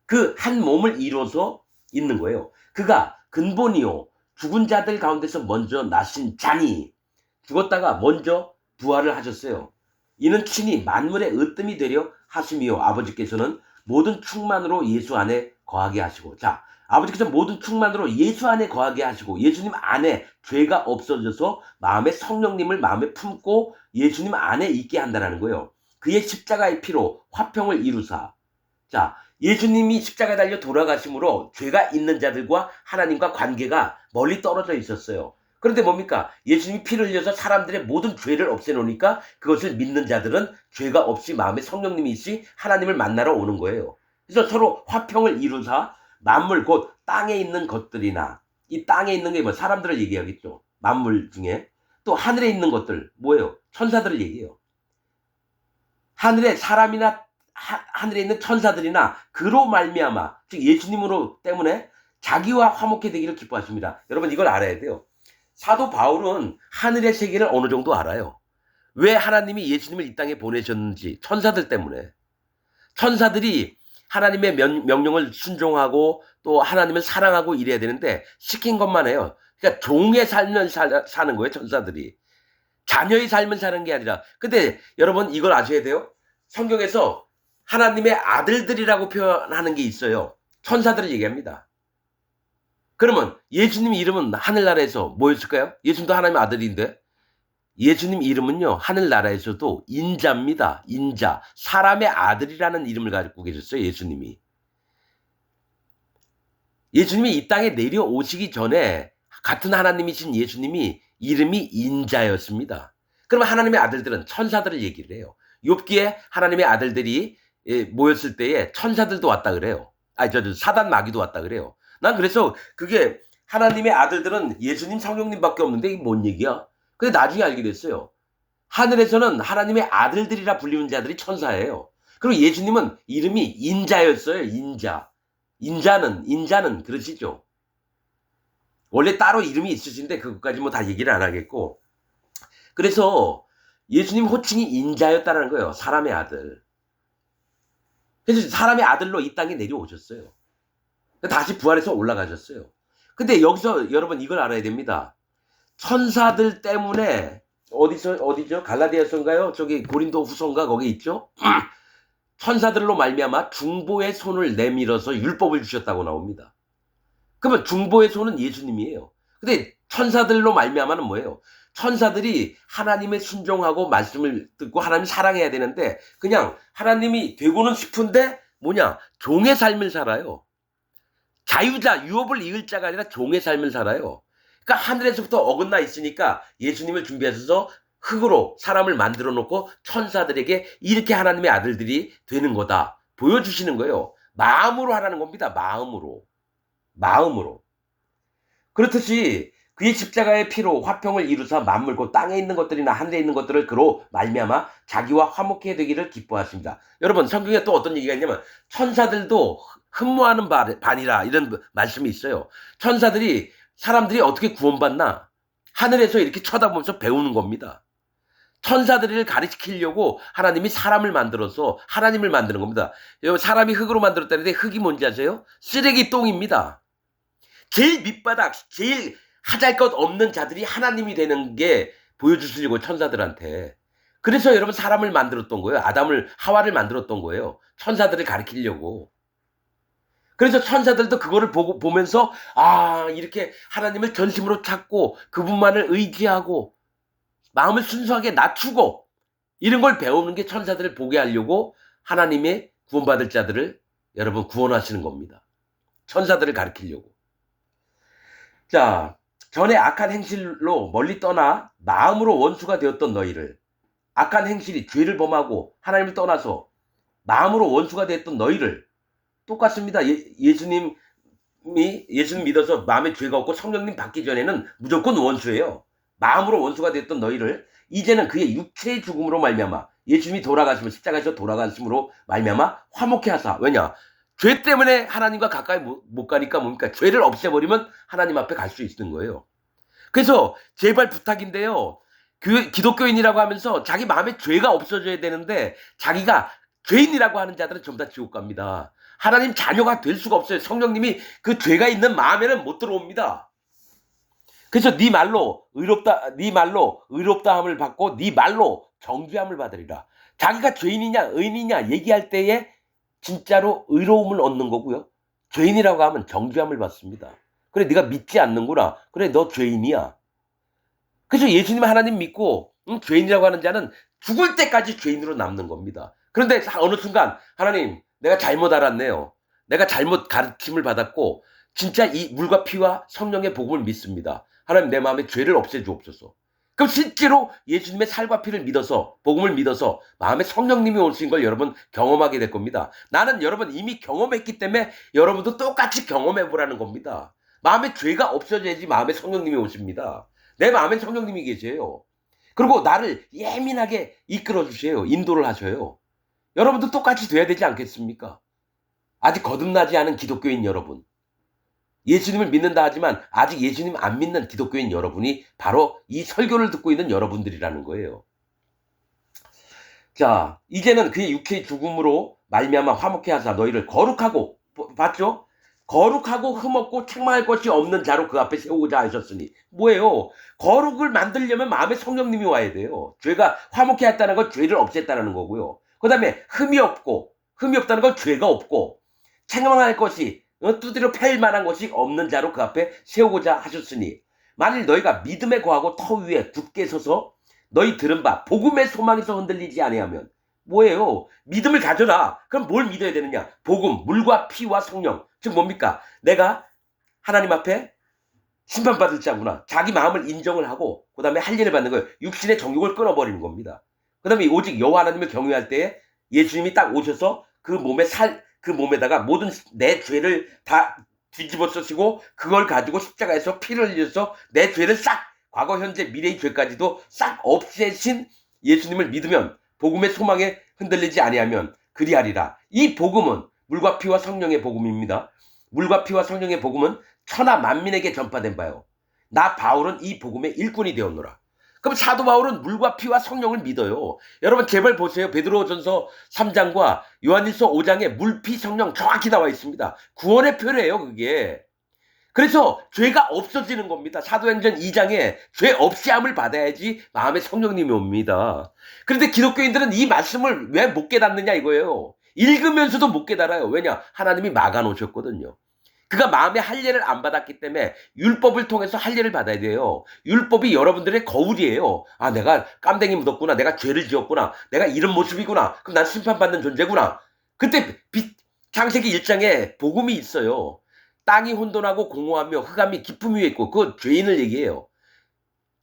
그 한 몸을 이뤄서 있는 거예요. 그가 근본이요. 죽은 자들 가운데서 먼저 나신 자니 죽었다가 먼저 부활을 하셨어요. 이는 친히 만물의 으뜸이 되려 하심이요. 아버지께서는 모든 충만으로 예수 안에 거하게 하시고. 자, 아버지께서 모든 충만으로 예수 안에 거하게 하시고 예수님 안에 죄가 없어져서 마음에 성령님을 마음에 품고 예수님 안에 있게 한다는 거예요. 그의 십자가의 피로 화평을 이루사. 자, 예수님이 십자가에 달려 돌아가심으로 죄가 있는 자들과 하나님과 관계가 멀리 떨어져 있었어요. 그런데 뭡니까? 예수님이 피를 흘려서 사람들의 모든 죄를 없애놓으니까 그것을 믿는 자들은 죄가 없이 마음에 성령님이 있이 하나님을 만나러 오는 거예요. 그래서 서로 화평을 이루사 만물 곧 땅에 있는 것들이나, 이 땅에 있는 게 뭐 사람들을 얘기하겠죠. 만물 중에. 또 하늘에 있는 것들 뭐예요? 천사들을 얘기해요. 하늘에 사람이나 하늘에 있는 천사들이나 그로 말미암아, 즉 예수님으로 때문에 자기와 화목해 되기를 기뻐하십니다. 여러분 이걸 알아야 돼요. 사도 바울은 하늘의 세계를 어느 정도 알아요. 왜 하나님이 예수님을 이 땅에 보내셨는지. 천사들 때문에. 천사들이 하나님의 명령을 순종하고 또 하나님을 사랑하고 이래야 되는데 시킨 것만 해요. 그러니까 종의 삶을 사는 거예요. 천사들이. 자녀의 삶을 사는 게 아니라. 근데 여러분 이걸 아셔야 돼요. 성경에서 하나님의 아들들이라고 표현하는 게 있어요. 천사들을 얘기합니다. 그러면 예수님 이름은 하늘나라에서 뭐였을까요? 예수님도 하나님의 아들인데. 예수님 이름은요, 하늘나라에서도 인자입니다. 인자. 사람의 아들이라는 이름을 가지고 계셨어요, 예수님이. 예수님이 이 땅에 내려오시기 전에 같은 하나님이신 예수님이 이름이 인자였습니다. 그러면 하나님의 아들들은 천사들을 얘기를 해요. 욥기에 하나님의 아들들이 모였을 때에 천사들도 왔다 그래요. 사단 마귀도 왔다 그래요. 난 그래서 그게 하나님의 아들들은 예수님 성령님밖에 없는데 이게 뭔 얘기야? 근데 나중에 알게 됐어요. 하늘에서는 하나님의 아들들이라 불리는 자들이 천사예요. 그리고 예수님은 이름이 인자였어요. 인자. 인자는 그러시죠. 원래 따로 이름이 있으신데 그것까지 뭐 다 얘기를 안 하겠고. 그래서 예수님 호칭이 인자였다는 거예요. 사람의 아들. 그래서 사람의 아들로 이 땅에 내려오셨어요. 다시 부활해서 올라가셨어요. 근데 여기서 여러분 이걸 알아야 됩니다. 천사들 때문에 어디죠? 갈라디아서인가요? 저기 고린도 후서인가 거기 있죠? 천사들로 말미암아 중보의 손을 내밀어서 율법을 주셨다고 나옵니다. 그러면 중보의 손은 예수님이에요. 근데 천사들로 말미암아는 뭐예요? 천사들이 하나님의 순종하고 말씀을 듣고 하나님 사랑해야 되는데 그냥 하나님이 되고는 싶은데 뭐냐? 종의 삶을 살아요. 자유자, 유업을 이을 자가 아니라 종의 삶을 살아요. 그러니까 하늘에서부터 어긋나 있으니까 예수님을 준비하셔서 흙으로 사람을 만들어 놓고 천사들에게 이렇게 하나님의 아들들이 되는 거다 보여주시는 거예요. 마음으로 하라는 겁니다. 마음으로. 그렇듯이 그의 십자가의 피로 화평을 이루사 만물 곧 땅에 있는 것들이나 하늘에 있는 것들을 그로 말미암아 자기와 화목해 되기를 기뻐하십니다. 여러분 성경에 또 어떤 얘기가 있냐면 천사들도 흠모하는 반이라 이런 말씀이 있어요. 천사들이 사람들이 어떻게 구원받나? 하늘에서 이렇게 쳐다보면서 배우는 겁니다. 천사들을 가르치려고 하나님이 사람을 만들어서 하나님을 만드는 겁니다. 사람이 흙으로 만들었다는데 흙이 뭔지 아세요? 쓰레기 똥입니다. 제일 밑바닥, 제일 하잘 것 없는 자들이 하나님이 되는 게 보여주시려고 천사들한테. 그래서 여러분 사람을 만들었던 거예요. 하와를 만들었던 거예요. 천사들을 가르치려고. 그래서 천사들도 그거를 보면서 이렇게 하나님을 전심으로 찾고 그분만을 의지하고 마음을 순수하게 낮추고 이런 걸 배우는 게 천사들을 보게 하려고 하나님의 구원받을 자들을 여러분 구원하시는 겁니다. 천사들을 가르치려고. 자, 전에 악한 행실로 멀리 떠나 마음으로 원수가 되었던 너희를, 악한 행실이 죄를 범하고 하나님을 떠나서 마음으로 원수가 되었던 너희를, 똑같습니다. 예수님 믿어서 마음에 죄가 없고 성령님 받기 전에는 무조건 원수예요. 마음으로 원수가 되었던 너희를 이제는 그의 육체의 죽음으로 말미암아, 예수님이 돌아가심을 십자가에서 돌아가심으로 말미암아 화목해 하사. 왜냐? 죄 때문에 하나님과 가까이 못 가니까 뭡니까? 죄를 없애버리면 하나님 앞에 갈 수 있는 거예요. 그래서 제발 부탁인데요. 기독교인이라고 하면서 자기 마음에 죄가 없어져야 되는데 자기가 죄인이라고 하는 자들은 전부 다 지옥 갑니다. 하나님 자녀가 될 수가 없어요. 성령님이 그 죄가 있는 마음에는 못 들어옵니다. 그래서 네 말로 의롭다함을 받고 네 말로 정죄함을 받으리라. 자기가 죄인이냐 의인이냐 얘기할 때에 진짜로 의로움을 얻는 거고요. 죄인이라고 하면 정죄함을 받습니다. 그래 네가 믿지 않는구나. 그래 너 죄인이야. 그래서 예수님 하나님 믿고 죄인이라고 하는 자는 죽을 때까지 죄인으로 남는 겁니다. 그런데 어느 순간 하나님 내가 잘못 알았네요. 내가 잘못 가르침을 받았고 진짜 이 물과 피와 성령의 복음을 믿습니다. 하나님 내 마음에 죄를 없애주옵소서. 그럼 실제로 예수님의 살과 피를 믿어서 복음을 믿어서 마음에 성령님이 오신 걸 여러분 경험하게 될 겁니다. 나는 여러분 이미 경험했기 때문에 여러분도 똑같이 경험해 보라는 겁니다. 마음에 죄가 없어져야지 마음에 성령님이 오십니다. 내 마음에 성령님이 계세요. 그리고 나를 예민하게 이끌어 주세요. 인도를 하셔요. 여러분도 똑같이 돼야 되지 않겠습니까? 아직 거듭나지 않은 기독교인 여러분, 예수님을 믿는다 하지만 아직 예수님 안 믿는 기독교인 여러분이 바로 이 설교를 듣고 있는 여러분들이라는 거예요. 자, 이제는 그의 육체의 죽음으로 말미암아 화목케 하사 너희를 거룩하고, 봤죠? 거룩하고 흠없고 책망할 것이 없는 자로 그 앞에 세우고자 하셨으니, 뭐예요? 거룩을 만들려면 마음에 성령님이 와야 돼요. 죄가 화목케 했다는 건 죄를 없앴다는 거고요. 그 다음에 흠이 없다는 건 죄가 없고, 책망할 것이 두드려 팰 만한 것이 없는 자로 그 앞에 세우고자 하셨으니, 만일 너희가 믿음에 거하고 터 위에 굳게 서서 너희 들은 바 복음의 소망에서 흔들리지 아니하면, 뭐예요? 믿음을 가져라. 그럼 뭘 믿어야 되느냐? 복음, 물과 피와 성령. 즉 뭡니까? 내가 하나님 앞에 심판받을 자구나. 자기 마음을 인정을 하고 그 다음에 할례를 받는 거예요. 육신의 정욕을 끊어버리는 겁니다. 그 다음에 오직 여호와 하나님을 경외할 때에 예수님이 딱 오셔서 그 몸에다가 모든 내 죄를 다 뒤집어 쓰시고 그걸 가지고 십자가에서 피를 흘려서 내 죄를 싹, 과거 현재 미래의 죄까지도 싹 없애신 예수님을 믿으면, 복음의 소망에 흔들리지 아니하면 그리하리라. 이 복음은 물과 피와 성령의 복음입니다. 물과 피와 성령의 복음은 천하 만민에게 전파된 바요. 나 바울은 이 복음의 일꾼이 되었노라. 그럼 사도 바울은 물과 피와 성령을 믿어요. 여러분 제발 보세요. 베드로전서 3장과 요한일서 5장에 물, 피, 성령 정확히 나와 있습니다. 구원의 표례예요, 그게. 그래서 죄가 없어지는 겁니다. 사도행전 2장에 죄 없이함을 받아야지 마음에 성령님이 옵니다. 그런데 기독교인들은 이 말씀을 왜 못 깨닫느냐 이거예요. 읽으면서도 못 깨달아요. 왜냐? 하나님이 막아놓으셨거든요. 그가 마음에 할례를 안 받았기 때문에 율법을 통해서 할례를 받아야 돼요. 율법이 여러분들의 거울이에요. 아, 내가 깜댕이 묻었구나. 내가 죄를 지었구나. 내가 이런 모습이구나. 그럼 난 심판받는 존재구나. 그때 창세기 1장에 복음이 있어요. 땅이 혼돈하고 공허하며 흑암이 깊음 위에 있고, 그건 죄인을 얘기해요.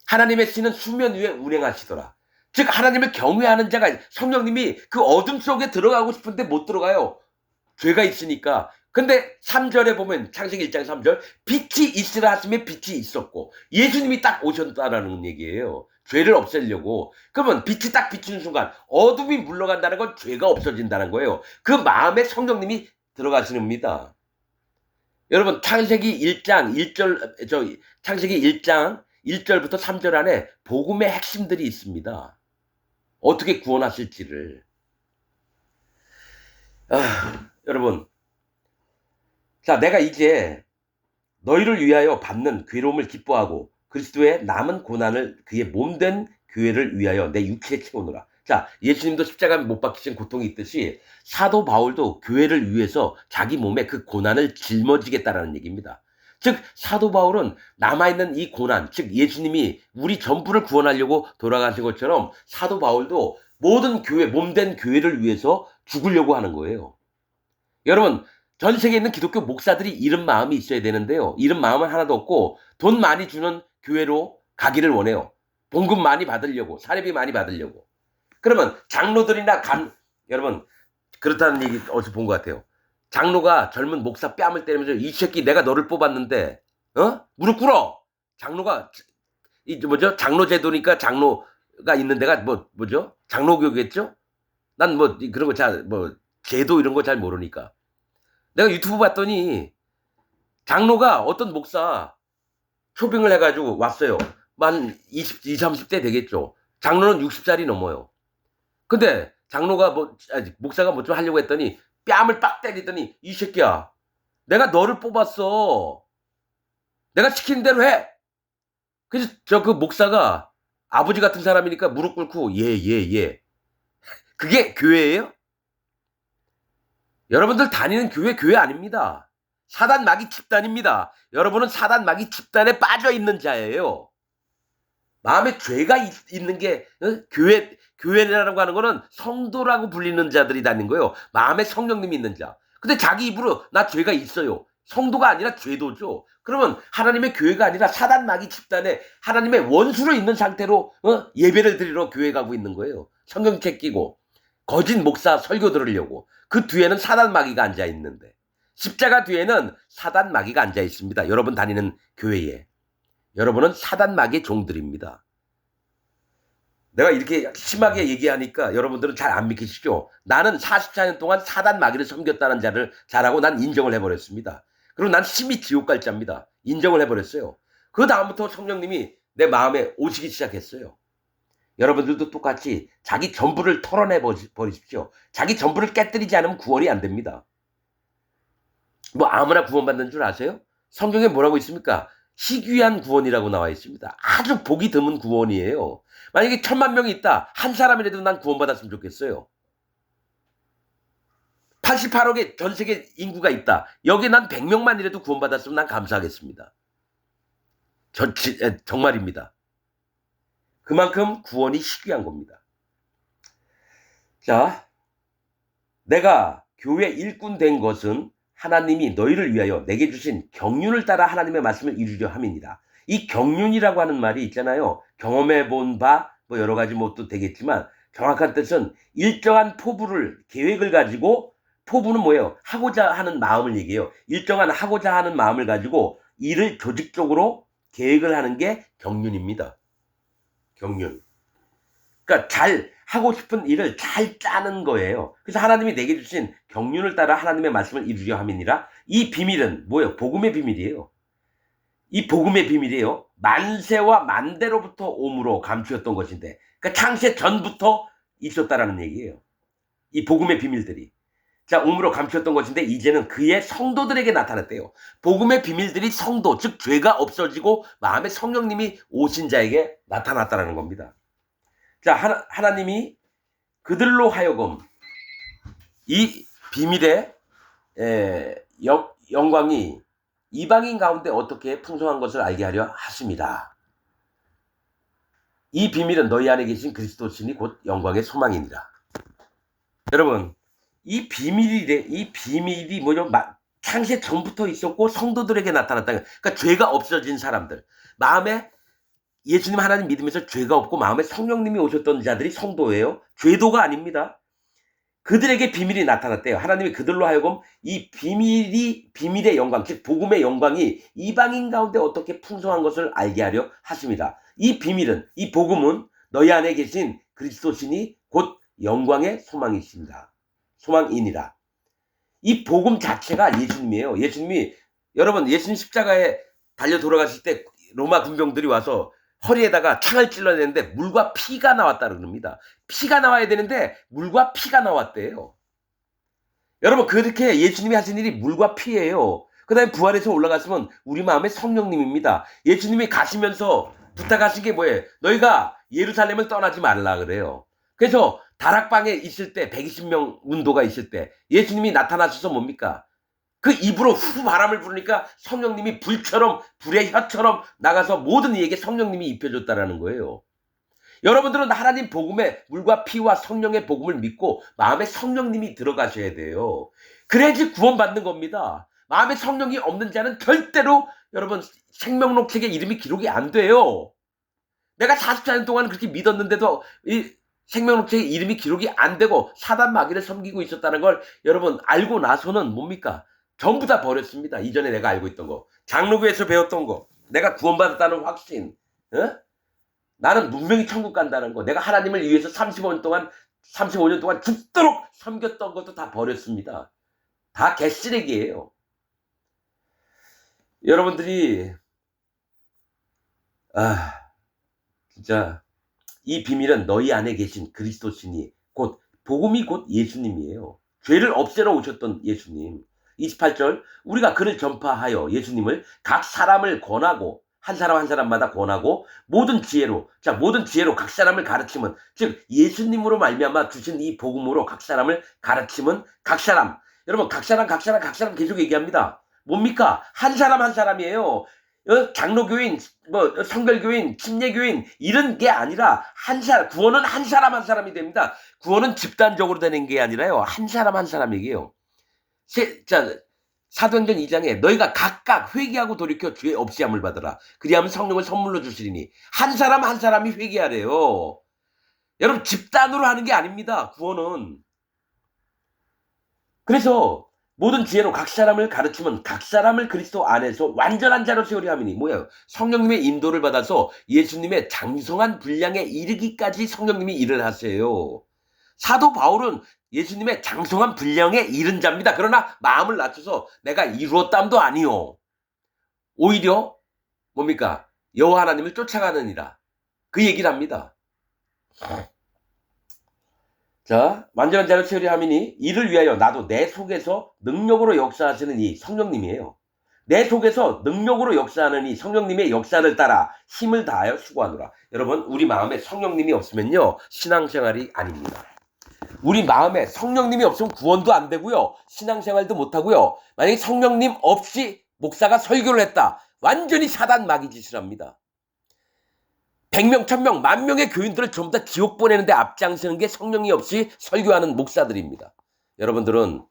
하나님의 씨는 수면 위에 운행하시더라. 즉 하나님을 경외하는 자가, 성령님이 그 어둠 속에 들어가고 싶은데 못 들어가요. 죄가 있으니까. 근데 3절에 보면 창세기 1장 3절 빛이 있으라 하시면 빛이 있었고, 예수님이 딱 오셨다라는 얘기예요. 죄를 없애려고. 그러면 빛이 딱 비치는 순간 어둠이 물러간다는 건 죄가 없어진다는 거예요. 그 마음에 성령님이 들어가시는 겁니다. 여러분 창세기 1장 1절부터 3절 안에 복음의 핵심들이 있습니다. 어떻게 구원하실지를. 여러분, 자, 내가 이제 너희를 위하여 받는 괴로움을 기뻐하고 그리스도의 남은 고난을 그의 몸된 교회를 위하여 내 육체에 채우노라. 자, 예수님도 십자가에 못 박히신 고통이 있듯이 사도 바울도 교회를 위해서 자기 몸에 그 고난을 짊어지겠다라는 얘기입니다. 즉 사도 바울은 남아있는 이 고난, 즉 예수님이 우리 전부를 구원하려고 돌아가신 것처럼 사도 바울도 모든 교회, 몸된 교회를 위해서 죽으려고 하는 거예요. 여러분, 전 세계에 있는 기독교 목사들이 이런 마음이 있어야 되는데요. 이런 마음은 하나도 없고 돈 많이 주는 교회로 가기를 원해요. 봉급 많이 받으려고, 사례비 많이 받으려고. 그러면 장로들이나 여러분 그렇다는 얘기 어디서 본 것 같아요. 장로가 젊은 목사 뺨을 때리면서 이 새끼 내가 너를 뽑았는데 무릎 꿇어. 장로가 장로 제도니까 장로가 있는 데가 뭐죠? 장로교겠죠? 난 그런 거 제도 이런 거 잘 모르니까. 내가 유튜브 봤더니 장로가 어떤 목사 초빙을 해가지고 왔어요. 만 20, 30대 되겠죠. 장로는 60살이 넘어요. 근데 장로가 목사가 뭐 좀 하려고 했더니 뺨을 빡 때리더니 이 새끼야, 내가 너를 뽑았어. 내가 시키는 대로 해. 그래서 그 목사가 아버지 같은 사람이니까 무릎 꿇고 예. 그게 교회예요? 여러분들 다니는 교회 아닙니다. 사단 마귀 집단입니다. 여러분은 사단 마귀 집단에 빠져 있는 자예요. 마음에 죄가 있는 게 교회라고 하는 거는 성도라고 불리는 자들이 다닌 거예요. 마음에 성령님이 있는 자. 근데 자기 입으로 나 죄가 있어요. 성도가 아니라 죄도죠. 그러면 하나님의 교회가 아니라 사단 마귀 집단의 하나님의 원수로 있는 상태로 예배를 드리러 교회 가고 있는 거예요. 성경책 끼고 거짓 목사 설교 들으려고. 그 뒤에는 사단 마귀가 앉아 있는데, 십자가 뒤에는 사단 마귀가 앉아 있습니다. 여러분 다니는 교회에. 여러분은 사단 마귀의 종들입니다. 내가 이렇게 심하게 얘기하니까 여러분들은 잘 안 믿기시죠? 나는 44년 동안 사단 마귀를 섬겼다는 자라고 난 인정을 해버렸습니다. 그리고 난 심히 지옥 갈 자입니다. 인정을 해버렸어요. 그 다음부터 성령님이 내 마음에 오시기 시작했어요. 여러분들도 똑같이 자기 전부를 털어내 버리십시오. 자기 전부를 깨뜨리지 않으면 구원이 안 됩니다. 뭐 아무나 구원받는 줄 아세요? 성경에 뭐라고 있습니까? 희귀한 구원이라고 나와 있습니다. 아주 보기 드문 구원이에요. 만약에 1000만 명이 있다. 한 사람이라도 난 구원받았으면 좋겠어요. 88억의 전 세계 인구가 있다. 여기 난 100명만이라도 구원받았으면 난 감사하겠습니다. 정말입니다. 그만큼 구원이 희귀한 겁니다. 자, 내가 교회 일꾼 된 것은 하나님이 너희를 위하여 내게 주신 경륜을 따라 하나님의 말씀을 이루려 함이니라. 이 경륜이라고 하는 말이 있잖아요. 경험해 본 바 뭐 여러 가지 뭐 또 되겠지만 정확한 뜻은 일정한 포부를 계획을 가지고, 포부는 뭐예요? 하고자 하는 마음을 얘기해요. 일정한 하고자 하는 마음을 가지고 일을 조직적으로 계획을 하는 게 경륜입니다. 경륜. 그러니까 잘 하고 싶은 일을 잘 짜는 거예요. 그래서 하나님이 내게 주신 경륜을 따라 하나님의 말씀을 이루려 함이니라. 이 비밀은 뭐예요? 복음의 비밀이에요. 이 복음의 비밀이에요. 만세와 만대로부터 오므로 감추었던 것인데, 그러니까 창세 전부터 있었다라는 얘기예요. 이 복음의 비밀들이. 자, 오므로 감추었던 것인데 이제는 그의 성도들에게 나타났대요. 복음의 비밀들이 성도, 즉 죄가 없어지고 마음에 성령님이 오신 자에게 나타났다라는 겁니다. 자, 하나님이 그들로 하여금 이 비밀의 영광이 이방인 가운데 어떻게 풍성한 것을 알게 하려 하십니다. 이 비밀은 너희 안에 계신 그리스도신이 곧 영광의 소망이니라. 여러분, 이 비밀이 뭐죠? 창세 전부터 있었고 성도들에게 나타났다. 그러니까 죄가 없어진 사람들, 마음에 예수님 하나님 믿으면서 죄가 없고 마음에 성령님이 오셨던 자들이 성도예요. 죄도가 아닙니다. 그들에게 비밀이 나타났대요. 하나님이 그들로 하여금 이 비밀의 영광, 즉 복음의 영광이 이방인 가운데 어떻게 풍성한 것을 알게 하려 하십니다. 이 비밀은, 이 복음은 너희 안에 계신 그리스도신이 곧 영광의 소망이십니다. 소망이니라. 이 복음 자체가 예수님이에요. 여러분, 예수님 십자가에 달려 돌아가실 때 로마 군병들이 와서 허리에다가 창을 찔러내는데 물과 피가 나왔다 그럽니다. 피가 나와야 되는데 물과 피가 나왔대요. 여러분, 그렇게 예수님이 하신 일이 물과 피예요. 그 다음에 부활해서 올라갔으면 우리 마음에 성령님입니다. 예수님이 가시면서 부탁하신 게 뭐예요? 너희가 예루살렘을 떠나지 말라 그래요. 그래서 다락방에 있을 때 120명 문도가 있을 때 예수님이 나타나셔서 뭡니까? 그 입으로 후 바람을 부르니까 성령님이 불의 혀처럼 나가서 모든 이에게 성령님이 입혀줬다라는 거예요. 여러분들은 하나님 복음의 물과 피와 성령의 복음을 믿고 마음에 성령님이 들어가셔야 돼요. 그래야지 구원받는 겁니다. 마음에 성령이 없는 자는 절대로 여러분 생명록책에 이름이 기록이 안 돼요. 내가 44년 동안 그렇게 믿었는데도 이 생명록책에 이름이 기록이 안 되고 사단 마귀를 섬기고 있었다는 걸 여러분 알고 나서는 뭡니까? 전부 다 버렸습니다. 이전에 내가 알고 있던 거, 장로교에서 배웠던 거, 내가 구원받았다는 확신, 나는 분명히 천국 간다는 거, 내가 하나님을 위해서 35년 동안 죽도록 섬겼던 것도 다 버렸습니다. 다 개쓰레기예요. 여러분들이 진짜 이 비밀은 너희 안에 계신 그리스도신이 곧 복음이 곧 예수님이에요. 죄를 없애러 오셨던 예수님. 28절, 우리가 그를 전파하여 예수님을 각 사람을 권하고, 한 사람 한 사람마다 권하고 모든 지혜로 각 사람을 가르치면, 즉 예수님으로 말미암아 주신 이 복음으로 각 사람을 가르치면, 각 사람, 여러분 각 사람 계속 얘기합니다. 뭡니까? 한 사람 한 사람이에요. 장로교인, 성결교인, 침례교인 이런 게 아니라 한 사람, 구원은 한 사람 한 사람이 됩니다. 구원은 집단적으로 되는 게 아니라요. 한 사람 한 사람에게요. 자, 사도행전 2장에 너희가 각각 회개하고 돌이켜 죄 없이 함을 받으라. 그리하면 성령을 선물로 주시리니 한 사람 한 사람이 회개하래요. 여러분 집단으로 하는 게 아닙니다. 구원은. 그래서 모든 지혜로 각 사람을 가르치면 각 사람을 그리스도 안에서 완전한 자로 세우려 함이니 뭐예요? 성령님의 인도를 받아서 예수님의 장성한 분량에 이르기까지 성령님이 일을 하세요. 사도 바울은 예수님의 장성한 분량에 이른 자입니다. 그러나 마음을 낮춰서 내가 이루었담도 아니요. 오히려 뭡니까? 여호와 하나님을 쫓아가느니라. 그 얘기를 합니다. 자, 완전한 자를 세우려 함이니 이를 위하여 나도 내 속에서 능력으로 역사하시는 이 성령님이에요. 내 속에서 능력으로 역사하는 이 성령님의 역사를 따라 힘을 다하여 수고하노라. 여러분, 우리 마음에 성령님이 없으면요, 신앙생활이 아닙니다. 우리 마음에 성령님이 없으면 구원도 안 되고요, 신앙생활도 못 하고요. 만약에 성령님 없이 목사가 설교를 했다, 완전히 사단 마귀 짓을 합니다. 100명, 1000명, 10,000명의 교인들을 전부 다 지옥 보내는데 앞장서는 게 성령이 없이 설교하는 목사들입니다. 여러분들은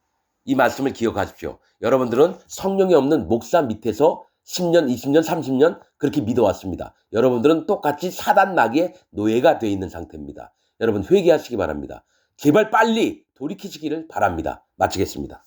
이 말씀을 기억하십시오. 여러분들은 성령이 없는 목사 밑에서 10년, 20년, 30년 그렇게 믿어왔습니다. 여러분들은 똑같이 사단 마귀의 노예가 되어 있는 상태입니다. 여러분 회개하시기 바랍니다. 제발 빨리 돌이키시기를 바랍니다. 마치겠습니다.